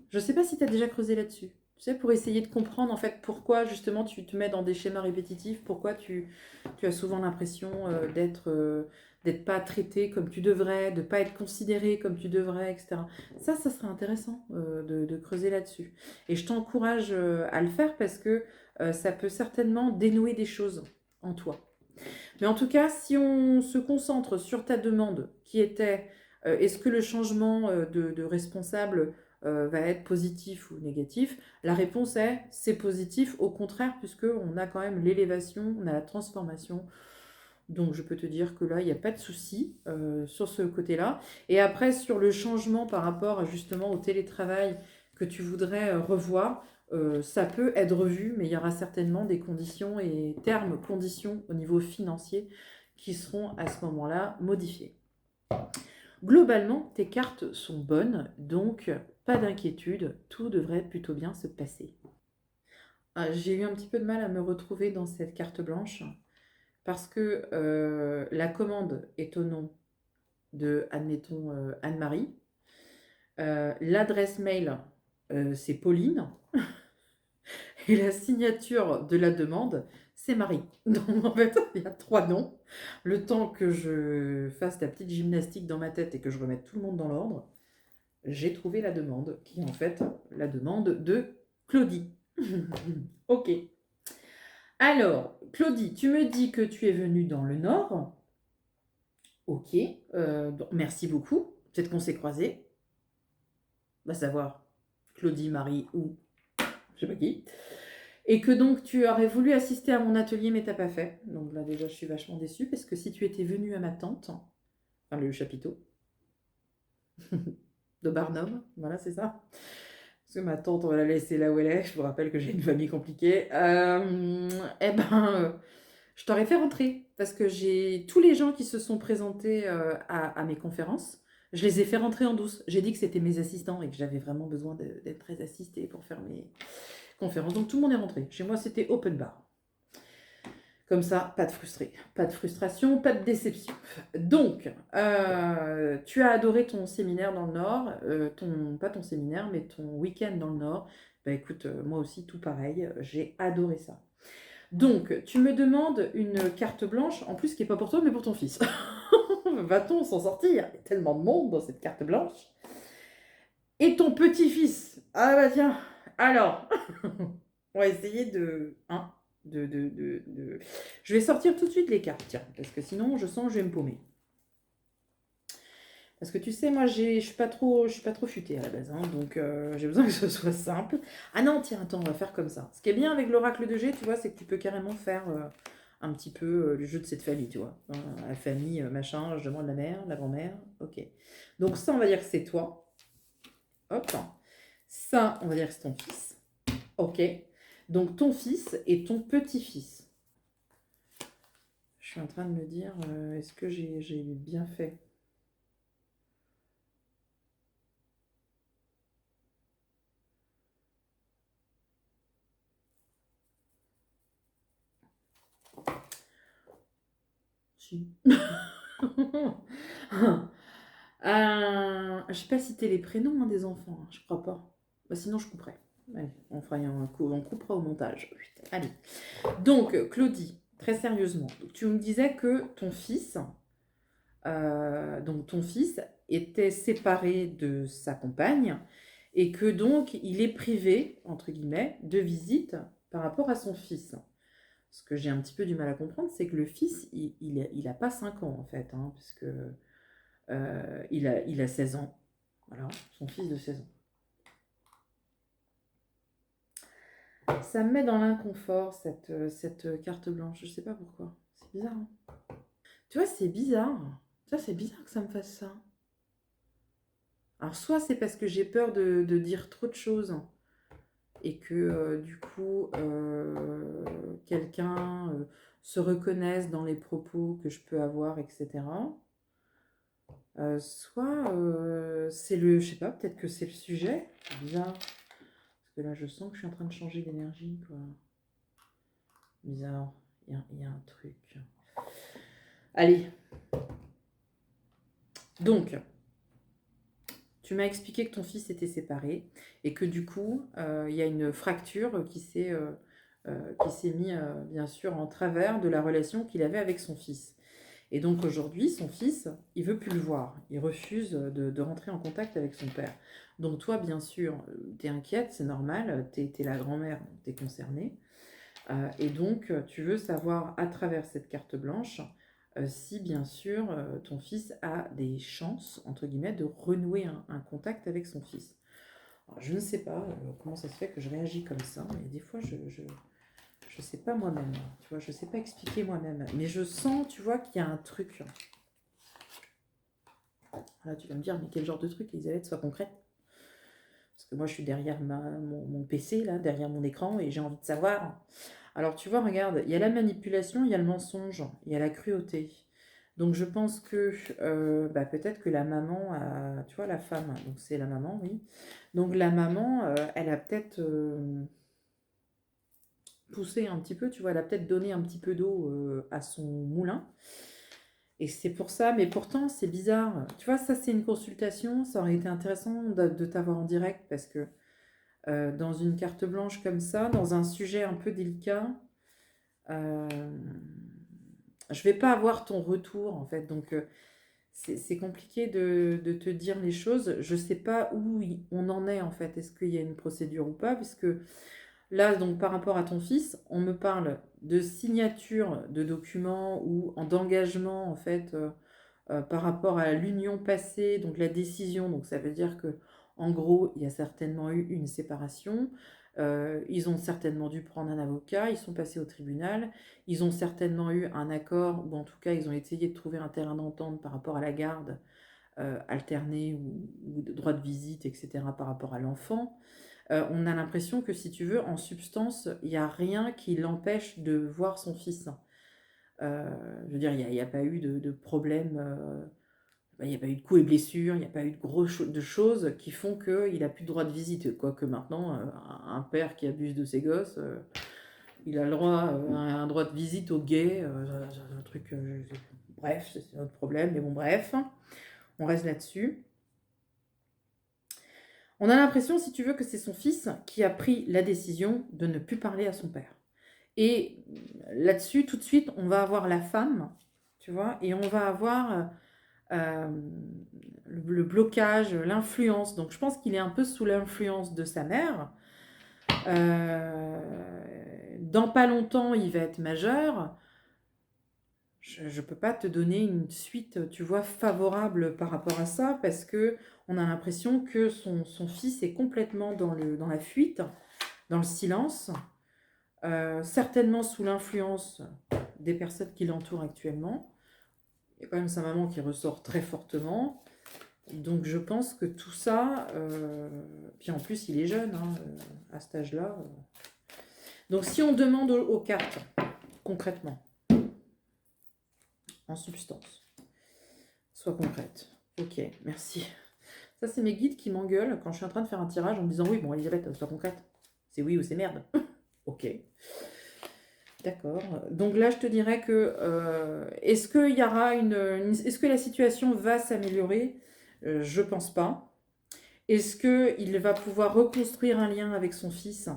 Je ne sais pas si tu as déjà creusé là-dessus. Tu sais, pour essayer de comprendre en fait pourquoi justement tu te mets dans des schémas répétitifs, pourquoi tu as souvent l'impression d'être pas traité comme tu devrais, de pas être considéré comme tu devrais, etc. Ça serait intéressant de creuser là-dessus. Et je t'encourage à le faire parce que ça peut certainement dénouer des choses en toi. Mais en tout cas, si on se concentre sur ta demande qui était est-ce que le changement de responsable va être positif ou négatif, la réponse est c'est positif, au contraire, puisqu'on a quand même l'élévation, on a la transformation. Donc je peux te dire que là, il n'y a pas de souci sur ce côté-là. Et après, sur le changement par rapport justement au télétravail que tu voudrais revoir, ça peut être revu, mais il y aura certainement des conditions et termes, conditions au niveau financier qui seront à ce moment-là modifiés. Globalement, tes cartes sont bonnes, donc pas d'inquiétude, tout devrait plutôt bien se passer. J'ai eu un petit peu de mal à me retrouver dans cette carte blanche parce que la commande est au nom de, admettons, Anne-Marie. L'adresse mail, c'est Pauline. Et la signature de la demande, c'est Marie. Donc en fait, il y a 3 noms. Le temps que je fasse la petite gymnastique dans ma tête et que je remette tout le monde dans l'ordre, j'ai trouvé la demande, qui est en fait la demande de Claudie. Ok. Alors, Claudie, tu me dis que tu es venue dans le Nord. Ok. Donc, merci beaucoup. Peut-être qu'on s'est croisés. Va savoir Claudie, Marie ou je sais pas qui. Et que donc tu aurais voulu assister à mon atelier mais t'as pas fait. Donc là déjà je suis vachement déçue parce que si tu étais venu à ma tante, enfin le chapiteau de Barnum, voilà c'est ça. Parce que ma tante, on l'a laissée là où elle est. Je vous rappelle que j'ai une famille compliquée. Eh ben, je t'aurais fait rentrer. Parce que j'ai tous les gens qui se sont présentés à mes conférences, je les ai fait rentrer en douce. J'ai dit que c'était mes assistants et que j'avais vraiment besoin d'être très assistée pour faire mes conférences. Donc tout le monde est rentré. Chez moi, c'était open bar. Comme ça, pas de pas de frustration, pas de déception. Donc, tu as adoré ton séminaire dans le Nord, pas ton séminaire, mais ton week-end dans le Nord. Bah écoute, moi aussi, tout pareil, j'ai adoré ça. Donc, tu me demandes une carte blanche, en plus qui n'est pas pour toi, mais pour ton fils. Va-t-on s'en sortir? Il y a tellement de monde dans cette carte blanche. Et ton petit-fils? Ah bah tiens, alors, on va essayer de... Hein, Je vais sortir tout de suite les cartes, tiens, parce que sinon, je sens que je vais me paumer. Parce que tu sais, moi, je suis pas trop futée à la base, hein, donc j'ai besoin que ce soit simple. Ah non, tiens, attends, on va faire comme ça. Ce qui est bien avec l'oracle de G, tu vois, c'est que tu peux carrément faire un petit peu le jeu de cette famille, tu vois. Hein, la famille, machin, je demande la mère, la grand-mère, ok. Donc ça, on va dire que c'est toi. Hop. Ça, on va dire que c'est ton fils. Ok. Donc ton fils et ton petit-fils. Je suis en train de me dire, est-ce que j'ai bien fait? Si. Je n'ai pas cité les prénoms des enfants, hein, je crois pas. Bah, sinon, je couperai. Allez, on coupera au montage. Allez. Donc, Claudie, très sérieusement, tu me disais que ton fils était séparé de sa compagne et que donc il est privé, entre guillemets, de visite par rapport à son fils. Ce que j'ai un petit peu du mal à comprendre, c'est que le fils, il a pas 5 ans en fait, hein, puisque il a 16 ans. Voilà, son fils de 16 ans. Ça me met dans l'inconfort, cette carte blanche. Je sais pas pourquoi. C'est bizarre, hein. Tu vois, c'est bizarre. Ça, c'est bizarre que ça me fasse ça. Alors, soit c'est parce que j'ai peur de dire trop de choses et que du coup, quelqu'un se reconnaisse dans les propos que je peux avoir, etc. Soit c'est le, je sais pas, peut-être que c'est le sujet. C'est bizarre. Parce que là, je sens que je suis en train de changer d'énergie, quoi. Bizarre. Il y a un truc. Allez. Donc, tu m'as expliqué que ton fils était séparé et que du coup, il y a une fracture qui s'est mise, bien sûr, en travers de la relation qu'il avait avec son fils. Et donc aujourd'hui, son fils, il veut plus le voir. Il refuse de rentrer en contact avec son père. Donc toi, bien sûr, tu es inquiète, c'est normal, tu es la grand-mère, tu es concernée. Et donc, tu veux savoir à travers cette carte blanche si, bien sûr, ton fils a des chances, entre guillemets, de renouer un contact avec son fils. Alors, je ne sais pas comment ça se fait que je réagis comme ça, mais des fois, je sais pas moi-même, tu vois, je sais pas expliquer moi-même, mais je sens, tu vois, qu'il y a un truc. Là, tu vas me dire, mais quel genre de truc, Elisabeth, sois concrète. Parce que moi, je suis derrière mon PC, là, derrière mon écran, et j'ai envie de savoir. Alors, tu vois, regarde, il y a la manipulation, il y a le mensonge, il y a la cruauté. Donc, je pense que bah, peut-être que la maman a, tu vois, la femme, donc c'est la maman, oui. Donc, la maman, elle a peut-être poussé un petit peu, tu vois, elle a peut-être donné un petit peu d'eau à son moulin. Et c'est pour ça, mais pourtant, c'est bizarre. Tu vois, ça, c'est une consultation. Ça aurait été intéressant de t'avoir en direct parce que dans une carte blanche comme ça, dans un sujet un peu délicat, euh, je vais pas avoir ton retour en fait. Donc, c'est compliqué de te dire les choses. Je sais pas où on en est en fait. Est-ce qu'il y a une procédure ou pas? Puisque là, donc par rapport à ton fils, on me parle de signature de documents ou d'engagement en fait par rapport à l'union passée, donc la décision. Donc ça veut dire que en gros, il y a certainement eu une séparation. Ils ont certainement dû prendre un avocat, ils sont passés au tribunal, ils ont certainement eu un accord, ou en tout cas ils ont essayé de trouver un terrain d'entente par rapport à la garde alternée ou droit de visite, etc. par rapport à l'enfant. on a l'impression que, si tu veux, en substance, il n'y a rien qui l'empêche de voir son fils. Je veux dire, il n'y a pas eu de problème, il n'y a pas eu de coups et blessures, il n'y a pas eu de choses qui font qu'il n'a plus de droit de visite. Quoique maintenant, un père qui abuse de ses gosses, il a le droit, un droit de visite au gay, c'est un truc, bref, c'est un autre problème, mais bon, bref, on reste là-dessus. On a l'impression, si tu veux, que c'est son fils qui a pris la décision de ne plus parler à son père. Et là-dessus, tout de suite, on va avoir la femme, tu vois, et on va avoir le blocage, l'influence. Donc, je pense qu'il est un peu sous l'influence de sa mère. Dans pas longtemps, il va être majeur. Je ne peux pas te donner une suite, tu vois, favorable par rapport à ça, parce que on a l'impression que son fils est complètement dans la fuite, dans le silence, certainement sous l'influence des personnes qui l'entourent actuellement. Il y a quand même sa maman qui ressort très fortement. Donc je pense que tout ça, puis en plus il est jeune, hein, à cet âge-là. Donc si on demande aux cartes, concrètement, en substance, soit concrète. Ok, merci. Ça, c'est mes guides qui m'engueulent quand je suis en train de faire un tirage en me disant: oui, bon, Elisabeth, sois concrète. C'est oui ou c'est merde. Ok. D'accord. Donc là, je te dirais que est-ce qu'il y aura est-ce que la situation va s'améliorer? Je pense pas. Est-ce qu'il va pouvoir reconstruire un lien avec son fils?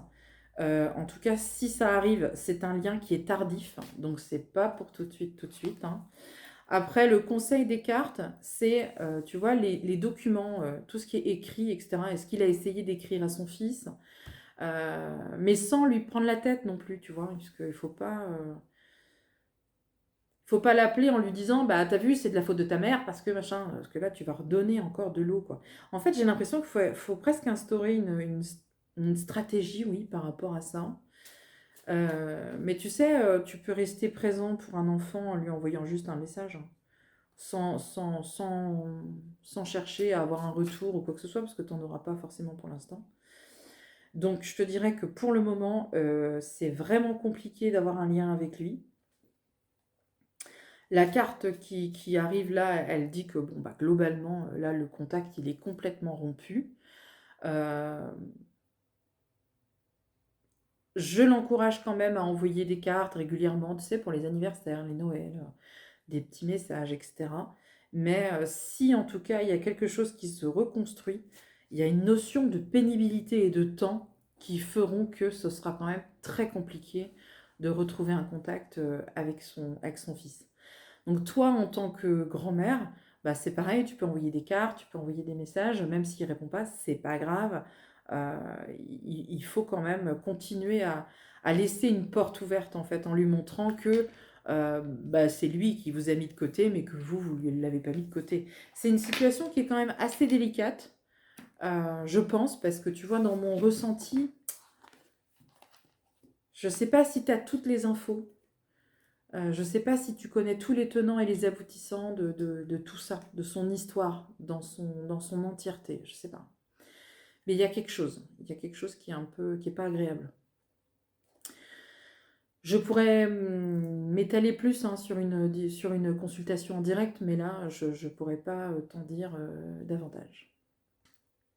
En tout cas, si ça arrive, c'est un lien qui est tardif, donc c'est pas pour tout de suite, hein. Après, le conseil des cartes, c'est, tu vois, les documents, tout ce qui est écrit, etc. Est-ce qu'il a essayé d'écrire à son fils? Mais sans lui prendre la tête non plus, tu vois, puisqu'il faut pas l'appeler en lui disant: bah t'as vu, c'est de la faute de ta mère parce que machin, parce que là tu vas redonner encore de l'eau, quoi. En fait, j'ai l'impression qu'il faut presque instaurer une stratégie, oui, par rapport à ça. Mais tu sais, tu peux rester présent pour un enfant en lui envoyant juste un message, hein, sans chercher à avoir un retour ou quoi que ce soit, parce que tu n'en auras pas forcément pour l'instant. Donc je te dirais que pour le moment, c'est vraiment compliqué d'avoir un lien avec lui. La carte qui arrive là, elle dit que bon, bah, globalement, là, le contact, il est complètement rompu. Je l'encourage quand même à envoyer des cartes régulièrement, tu sais, pour les anniversaires, les Noëls, des petits messages, etc. Mais si en tout cas il y a quelque chose qui se reconstruit, il y a une notion de pénibilité et de temps qui feront que ce sera quand même très compliqué de retrouver un contact avec son fils. Donc toi, en tant que grand-mère, bah, c'est pareil, tu peux envoyer des cartes, tu peux envoyer des messages, même s'il ne répond pas, c'est pas grave. Euh, il faut quand même continuer à laisser une porte ouverte, en fait, en lui montrant que bah, c'est lui qui vous a mis de côté, mais que vous ne l'avez pas mis de côté. C'est une situation qui est quand même assez délicate, je pense, parce que tu vois, dans mon ressenti, je ne sais pas si tu as toutes les infos. Je ne sais pas si tu connais tous les tenants et les aboutissants de tout ça, de son histoire, dans son entièreté, je ne sais pas. Mais il y a quelque chose qui est qui est pas agréable. Je pourrais m'étaler plus, hein, sur une consultation en direct, mais là, je ne pourrais pas t'en dire davantage.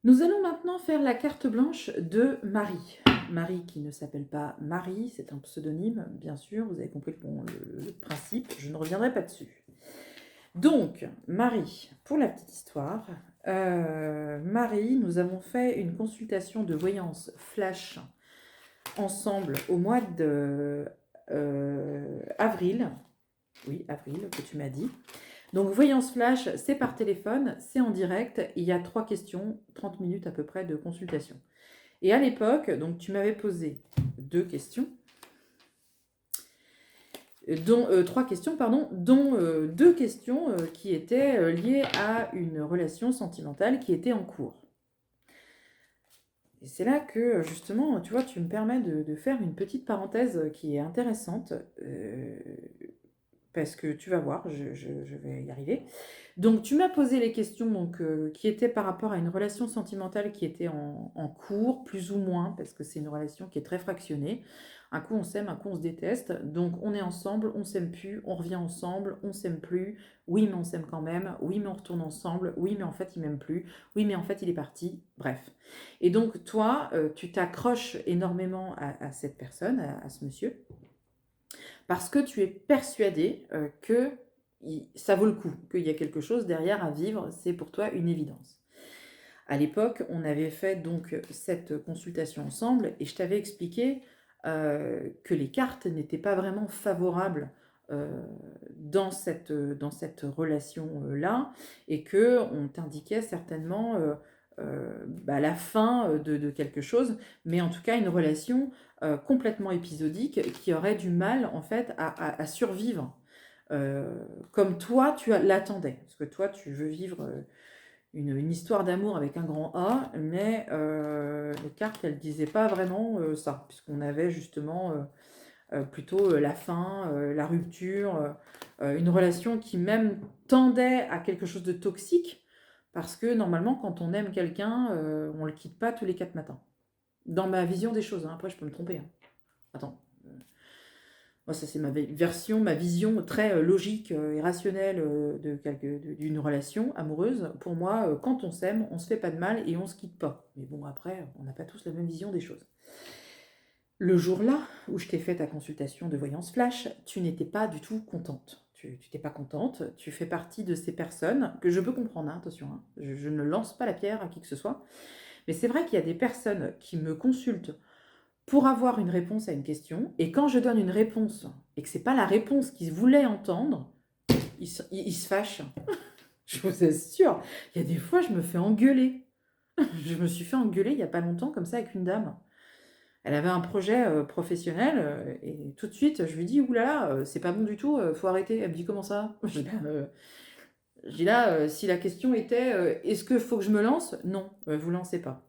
Nous allons maintenant faire la carte blanche de Marie. Marie qui ne s'appelle pas Marie, c'est un pseudonyme, bien sûr, vous avez compris le principe, je ne reviendrai pas dessus. Donc, Marie, pour la petite histoire, Marie, nous avons fait une consultation de voyance flash ensemble au mois de avril. Oui, avril, que tu m'as dit. Donc, voyance flash, c'est par téléphone, c'est en direct. Il y a 3 questions, 30 minutes à peu près de consultation. Et à l'époque, donc tu m'avais posé 2 questions, dont 3 questions, pardon, dont 2 questions qui étaient liées à une relation sentimentale qui était en cours. Et c'est là que, justement, tu vois, tu me permets de faire une petite parenthèse qui est intéressante. parce que tu vas voir, je vais y arriver. Donc, tu m'as posé les questions donc, qui étaient par rapport à une relation sentimentale qui était en cours, plus ou moins, parce que c'est une relation qui est très fractionnée. Un coup on s'aime, un coup on se déteste. Donc on est ensemble, on s'aime plus, on revient ensemble, on s'aime plus. Oui, mais on s'aime quand même. Oui, mais on retourne ensemble. Oui, mais en fait il m'aime plus. Oui, mais en fait il est parti. Bref. Et donc toi, tu t'accroches énormément à cette personne, à ce monsieur, parce que tu es persuadé que ça vaut le coup, qu'il y a quelque chose derrière à vivre. C'est pour toi une évidence. À l'époque, on avait fait donc cette consultation ensemble et je t'avais expliqué que les cartes n'étaient pas vraiment favorables dans cette relation-là et qu'on t'indiquait certainement la fin de quelque chose, mais en tout cas une relation complètement épisodique qui aurait du mal en fait à survivre. Comme toi, l'attendais, parce que toi, tu veux vivre une histoire d'amour avec un grand A, mais les cartes, elles ne disaient pas vraiment ça, puisqu'on avait justement plutôt la fin, la rupture, une relation qui même tendait à quelque chose de toxique, parce que normalement, quand on aime quelqu'un, on ne le quitte pas tous les 4 matins. Dans ma vision des choses, hein. Après je peux me tromper. Hein. Attends. Moi, ça, c'est ma version, ma vision très logique et rationnelle d'une relation amoureuse. Pour moi, quand on s'aime, on se fait pas de mal et on se quitte pas. Mais bon, après, on n'a pas tous la même vision des choses. Le jour-là où je t'ai fait ta consultation de voyance flash, tu n'étais pas du tout contente. Tu n'étais pas contente. Tu fais partie de ces personnes que je peux comprendre, hein, attention. Hein, je ne lance pas la pierre à qui que ce soit. Mais c'est vrai qu'il y a des personnes qui me consultent pour avoir une réponse à une question, et quand je donne une réponse, et que c'est pas la réponse qu'ils voulaient entendre, ils se fâchent. Je vous assure, il y a des fois, je me fais engueuler. Je me suis fait engueuler il y a pas longtemps, comme ça, avec une dame. Elle avait un projet professionnel, et tout de suite, je lui dis, oulala, c'est pas bon du tout, faut arrêter. Elle me dit, comment ça? Je dis là, si la question était, est-ce qu'il faut que je me lance? Non, vous lancez pas.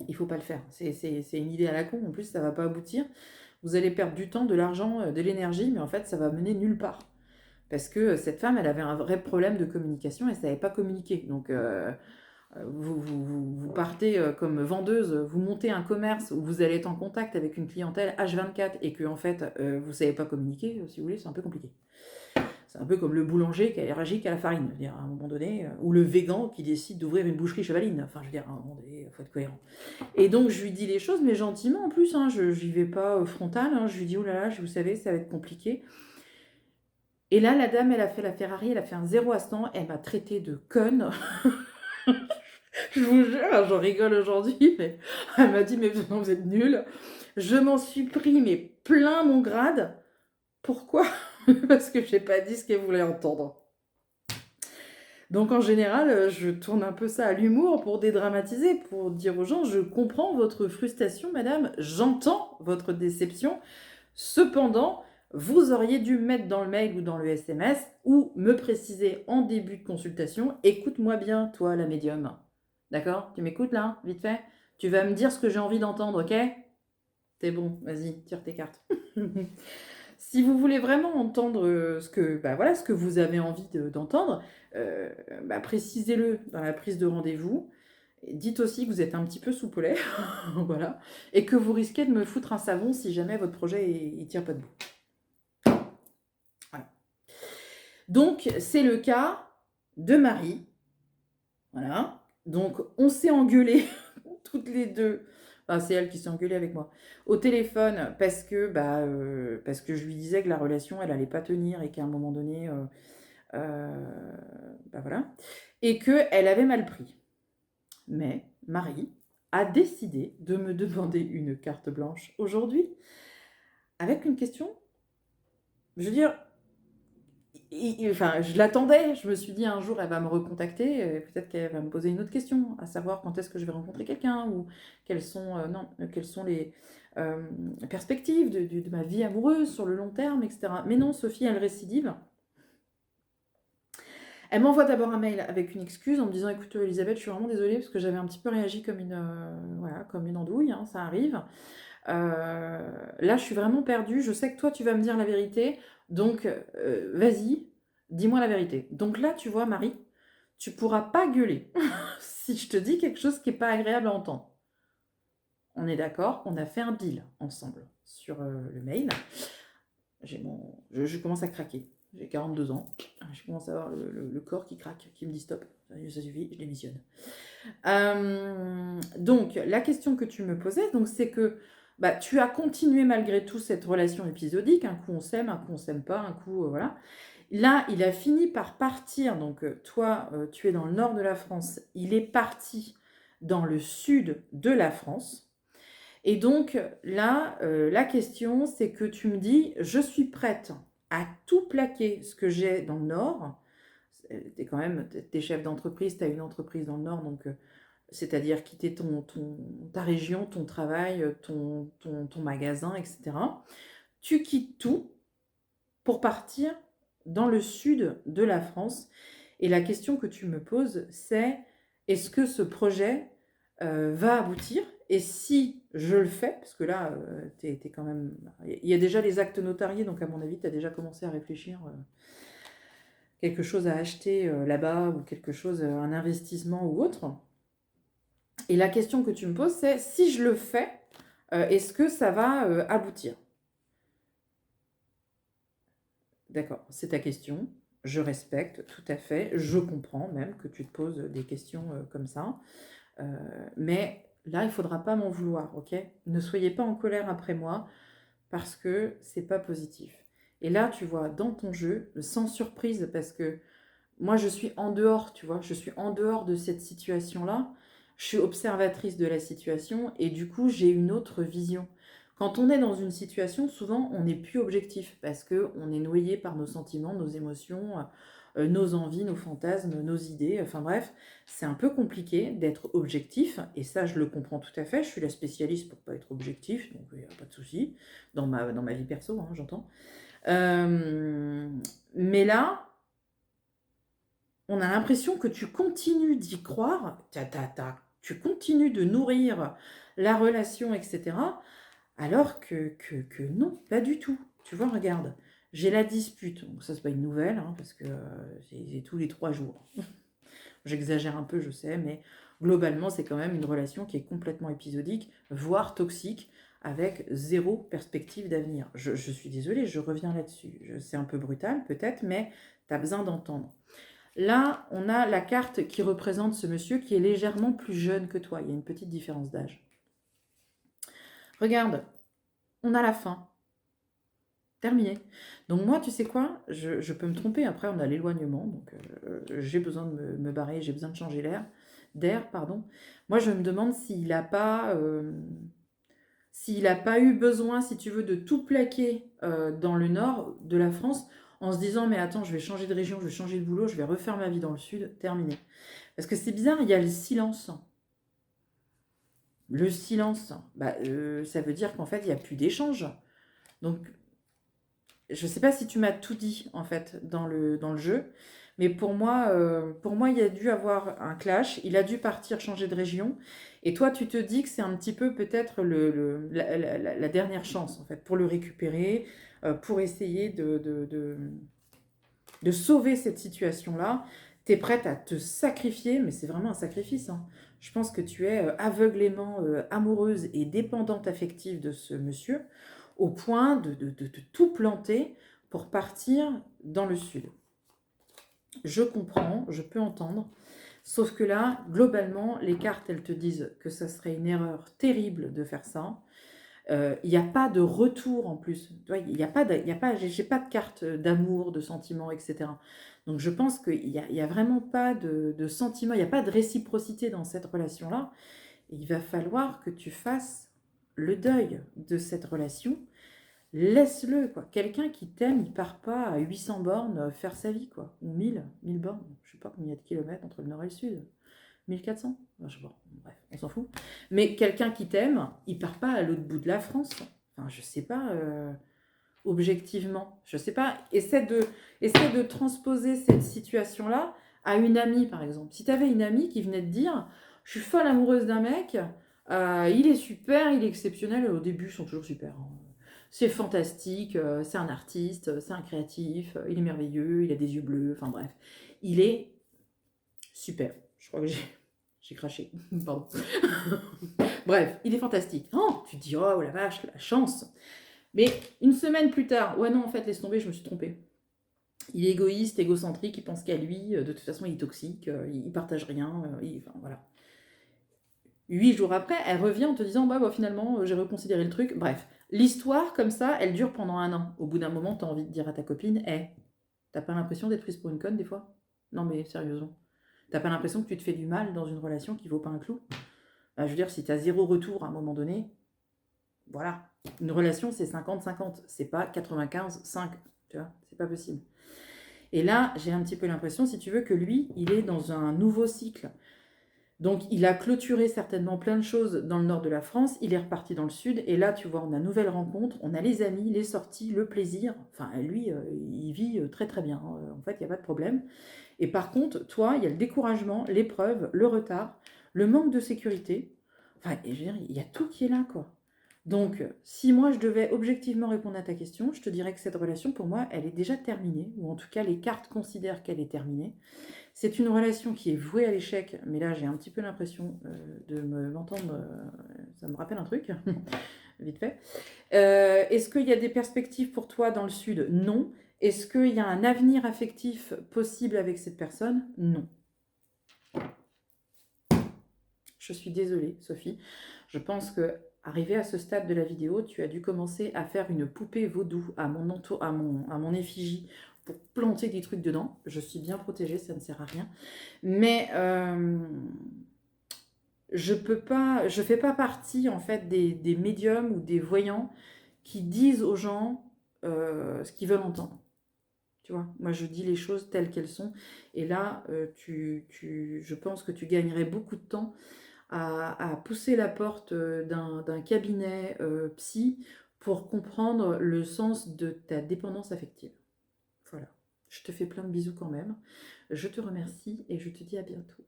Il faut pas le faire. C'est une idée à la con. En plus, ça va pas aboutir. Vous allez perdre du temps, de l'argent, de l'énergie, mais en fait, ça va mener nulle part. Parce que cette femme, elle avait un vrai problème de communication, elle ne savait pas communiquer. Donc, vous partez comme vendeuse, vous montez un commerce où vous allez être en contact avec une clientèle H24 et que, en fait, vous ne savez pas communiquer, si vous voulez, c'est un peu compliqué. C'est un peu comme le boulanger qui est allergique à la farine, je veux dire, à un moment donné, ou le végan qui décide d'ouvrir une boucherie chevaline. Enfin, je veux dire, à un moment donné, il faut être cohérent. Et donc, je lui dis les choses, mais gentiment en plus, hein, je n'y vais pas frontal, hein, je lui dis, oh là là, vous savez, ça va être compliqué. Et là, la dame, elle a fait la Ferrari, elle a fait un 0 à 100, elle m'a traité de conne. Je vous jure, j'en rigole aujourd'hui, mais elle m'a dit, mais vous êtes nuls. Je m'en suis pris, mais plein mon grade. Pourquoi? Parce que je n'ai pas dit ce qu'elle voulait entendre. Donc en général, je tourne un peu ça à l'humour pour dédramatiser, pour dire aux gens, je comprends votre frustration, madame, j'entends votre déception. Cependant, vous auriez dû mettre dans le mail ou dans le SMS ou me préciser en début de consultation, écoute-moi bien, toi, la médium. D'accord? Tu m'écoutes là, vite fait? Tu vas me dire ce que j'ai envie d'entendre, ok? C'est bon, vas-y, tire tes cartes. Si vous voulez vraiment entendre ce que vous avez envie d'entendre, précisez-le dans la prise de rendez-vous. Dites aussi que vous êtes un petit peu soupolé, voilà, et que vous risquez de me foutre un savon si jamais votre projet ne tient pas debout. Voilà. Donc, c'est le cas de Marie. Voilà. Donc, on s'est engueulées toutes les deux. Enfin, c'est elle qui s'est engueulée avec moi au téléphone parce que je lui disais que la relation elle allait pas tenir et qu'à un moment donné voilà, et que elle avait mal pris. Mais Marie a décidé de me demander une carte blanche aujourd'hui avec une question. Je veux dire, enfin, je l'attendais. Je me suis dit un jour elle va me recontacter, peut-être qu'elle va me poser une autre question, à savoir quand est-ce que je vais rencontrer quelqu'un ou quelles sont les perspectives de ma vie amoureuse sur le long terme, etc. Mais non, Sophie, elle récidive. Elle m'envoie d'abord un mail avec une excuse en me disant, écoute Elisabeth, je suis vraiment désolée parce que j'avais un petit peu réagi comme une andouille, hein, ça arrive. là, je suis vraiment perdue. Je sais que toi, tu vas me dire la vérité. Donc, vas-y, dis-moi la vérité. Donc là, tu vois, Marie, tu pourras pas gueuler si je te dis quelque chose qui n'est pas agréable à entendre. On est d'accord, on a fait un deal ensemble sur le mail. Je commence à craquer. J'ai 42 ans. Je commence à avoir le corps qui craque, qui me dit stop. Ça suffit, je démissionne. Donc, la question que tu me posais, donc, c'est que bah, tu as continué malgré tout cette relation épisodique. Un coup on s'aime, un coup on s'aime pas, un coup voilà. Là, il a fini par partir. Donc, toi, tu es dans le nord de la France. Il est parti dans le sud de la France. Et donc, là, la question, c'est que tu me dis, je suis prête à tout plaquer ce que j'ai dans le nord. Tu es quand même, t'es chef d'entreprise, tu as une entreprise dans le nord, donc c'est-à-dire quitter ta région, ton travail, ton magasin, etc. Tu quittes tout pour partir dans le sud de la France. Et la question que tu me poses, c'est est-ce que ce projet va aboutir? Et si je le fais, parce que là, t'es quand même... Il y a déjà les actes notariés, donc à mon avis, tu as déjà commencé à réfléchir quelque chose à acheter là-bas ou quelque chose, un investissement ou autre. Et la question que tu me poses, c'est si je le fais, est-ce que ça va aboutir? D'accord, c'est ta question. Je respecte tout à fait. Je comprends même que tu te poses des questions comme ça. Mais là, il ne faudra pas m'en vouloir, ok? Ne soyez pas en colère après moi parce que c'est pas positif. Et là, tu vois, dans ton jeu, sans surprise, parce que moi, je suis en dehors, tu vois, je suis en dehors de cette situation-là. Je suis observatrice de la situation et du coup, j'ai une autre vision. Quand on est dans une situation, souvent, on n'est plus objectif parce qu'on est noyé par nos sentiments, nos émotions, nos envies, nos fantasmes, nos idées. Enfin bref, c'est un peu compliqué d'être objectif et ça, je le comprends tout à fait. Je suis la spécialiste pour pas être objectif, donc il n'y a pas de souci. Dans ma vie perso, hein, j'entends. Mais là, on a l'impression que tu continues d'y croire, tu continues de nourrir la relation, etc. Alors que non, pas du tout. Tu vois, regarde, j'ai la dispute. Donc ça, c'est pas une nouvelle, hein, parce que c'est tous les 3 jours. J'exagère un peu, je sais, mais globalement, c'est quand même une relation qui est complètement épisodique, voire toxique, avec zéro perspective d'avenir. Je suis désolée, je reviens là-dessus. C'est un peu brutal, peut-être, mais tu as besoin d'entendre. Là, on a la carte qui représente ce monsieur qui est légèrement plus jeune que toi. Il y a une petite différence d'âge. Regarde, on a la fin. Terminé. Donc moi, tu sais quoi? Je peux me tromper. Après, on a l'éloignement. Donc j'ai besoin de me barrer. J'ai besoin de changer d'air, pardon. Moi, je me demande s'il n'a pas eu besoin, si tu veux, de tout plaquer dans le nord de la France en se disant, mais attends, je vais changer de région, je vais changer de boulot, je vais refaire ma vie dans le sud, terminé. Parce que c'est bizarre, il y a le silence. Le silence, bah, ça veut dire qu'en fait, il n'y a plus d'échange. Donc, je ne sais pas si tu m'as tout dit, en fait, dans le jeu. Mais pour moi, il y a dû avoir un clash. Il a dû partir changer de région. Et toi, tu te dis que c'est un petit peu peut-être la dernière chance, en fait, pour le récupérer, pour essayer de sauver cette situation-là. Tu es prête à te sacrifier, mais c'est vraiment un sacrifice, hein. Je pense que tu es aveuglément amoureuse et dépendante affective de ce monsieur, au point de tout planter pour partir dans le sud. Je comprends, je peux entendre, sauf que là, globalement, les cartes, elles te disent que ça serait une erreur terrible de faire ça. Il n'y a pas de retour en plus. Il n'y a pas, j'ai pas de carte d'amour, de sentiments, etc. Donc je pense qu'il n'y a vraiment pas de sentiment, il n'y a pas de réciprocité dans cette relation-là. Et il va falloir que tu fasses le deuil de cette relation. Laisse-le, quoi. Quelqu'un qui t'aime, il part pas à 800 bornes faire sa vie, quoi. Ou 1000 bornes. Je sais pas combien il y a de kilomètres entre le nord et le sud. 1400? Je sais pas. Bref, on s'en fout. Mais quelqu'un qui t'aime, il part pas à l'autre bout de la France. Enfin, je sais pas, objectivement. Je sais pas. Essaie de transposer cette situation-là à une amie, par exemple. Si tu avais une amie qui venait te dire, je suis folle amoureuse d'un mec, Il est super, il est exceptionnel. Au début, ils sont toujours super, hein. C'est fantastique, c'est un artiste, c'est un créatif, il est merveilleux, il a des yeux bleus, enfin bref. Il est super. Je crois que j'ai craché. Pardon. Bref, il est fantastique. Oh, tu te dis, oh la vache, la chance. Mais une semaine plus tard, ouais non, en fait, laisse tomber, je me suis trompée. Il est égoïste, égocentrique, il pense qu'à lui, de toute façon, il est toxique, il partage rien, enfin voilà. 8 jours après, elle revient en te disant, bah finalement, j'ai reconsidéré le truc. Bref, l'histoire, comme ça, elle dure pendant 1 an. Au bout d'un moment, t'as envie de dire à ta copine, t'as pas l'impression d'être prise pour une conne des fois? Non mais sérieusement. T'as pas l'impression que tu te fais du mal dans une relation qui vaut pas un clou? Bah, je veux dire, si t'as 0 retour à un moment donné, voilà. Une relation, c'est 50-50, c'est pas 95-5, tu vois, c'est pas possible. Et là, j'ai un petit peu l'impression, si tu veux, que lui, il est dans un nouveau cycle. Donc, il a clôturé certainement plein de choses dans le nord de la France, il est reparti dans le sud, et là, tu vois, on a nouvelle rencontre, on a les amis, les sorties, le plaisir. Enfin, lui, il vit très très bien, hein. En fait, il n'y a pas de problème. Et par contre, toi, il y a le découragement, l'épreuve, le retard, le manque de sécurité. Enfin, et je veux dire, il y a tout qui est là, quoi. Donc, si moi je devais objectivement répondre à ta question, je te dirais que cette relation, pour moi, elle est déjà terminée, ou en tout cas, les cartes considèrent qu'elle est terminée. C'est une relation qui est vouée à l'échec, mais là, j'ai un petit peu l'impression de m'entendre, ça me rappelle un truc, vite fait. Est-ce qu'il y a des perspectives pour toi dans le sud? Non. Est-ce qu'il y a un avenir affectif possible avec cette personne? Non. Je suis désolée, Sophie. Je pense que arrivé à ce stade de la vidéo, tu as dû commencer à faire une poupée vaudou à mon effigie pour planter des trucs dedans. Je suis bien protégée, ça ne sert à rien. Mais je fais pas partie en fait des médiums ou des voyants qui disent aux gens ce qu'ils veulent entendre. Tu vois, moi je dis les choses telles qu'elles sont. Et là, je pense que tu gagnerais beaucoup de temps à pousser la porte d'un cabinet psy pour comprendre le sens de ta dépendance affective. Voilà. Je te fais plein de bisous quand même. Je te remercie et je te dis à bientôt.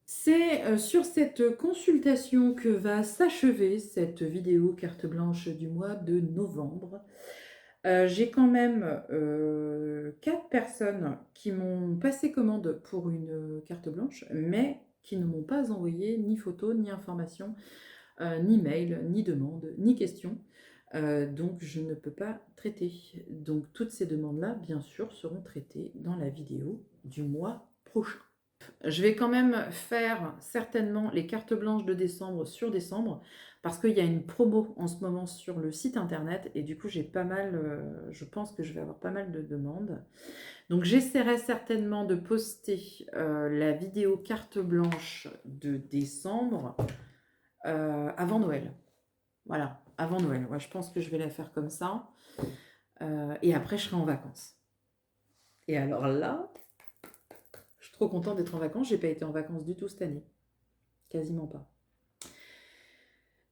C'est sur cette consultation que va s'achever cette vidéo carte blanche du mois de novembre. J'ai quand même 4 personnes qui m'ont passé commande pour une carte blanche, mais qui ne m'ont pas envoyé ni photo, ni information, ni mail, ni demande, ni question. Donc je ne peux pas traiter. Donc toutes ces demandes-là, bien sûr, seront traitées dans la vidéo du mois prochain. Je vais quand même faire certainement les cartes blanches de décembre sur décembre parce qu'il y a une promo en ce moment sur le site internet et du coup j'ai pas mal, je pense que je vais avoir pas mal de demandes. Donc j'essaierai certainement de poster la vidéo carte blanche de décembre avant Noël. Voilà, avant Noël. Ouais, je pense que je vais la faire comme ça. Et après je serai en vacances. Et alors là, je suis trop contente d'être en vacances. J'ai pas été en vacances du tout cette année. Quasiment pas.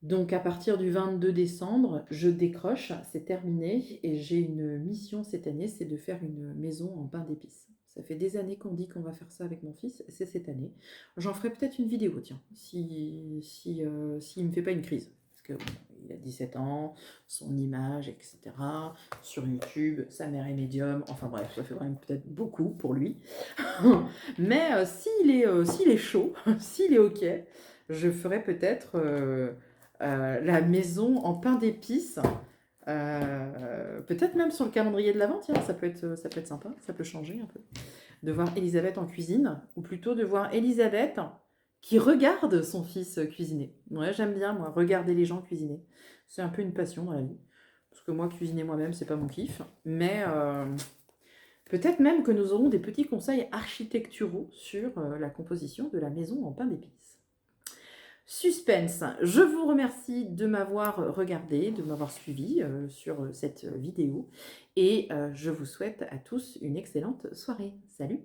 Donc à partir du 22 décembre, je décroche, c'est terminé, et j'ai une mission cette année, c'est de faire une maison en pain d'épices. Ça fait des années qu'on dit qu'on va faire ça avec mon fils, c'est cette année. J'en ferai peut-être une vidéo, tiens, s'il ne me fait pas une crise. Parce que bon, il a 17 ans, son image, etc. Sur YouTube, sa mère est médium, enfin bref, ça fait quand même peut-être beaucoup pour lui. Mais s'il est chaud, s'il est OK, je ferai peut-être la maison en pain d'épices. Peut-être même sur le calendrier de l'Avent, tiens, ça peut être sympa, ça peut changer un peu. De voir Elisabeth en cuisine, ou plutôt de voir Elisabeth qui regarde son fils cuisiner. Ouais, j'aime bien, moi, regarder les gens cuisiner. C'est un peu une passion dans la vie. Parce que moi, cuisiner moi-même, c'est pas mon kiff. Mais peut-être même que nous aurons des petits conseils architecturaux sur la composition de la maison en pain d'épices. Suspense. Je vous remercie de m'avoir regardé, de m'avoir suivi sur cette vidéo et je vous souhaite à tous une excellente soirée. Salut!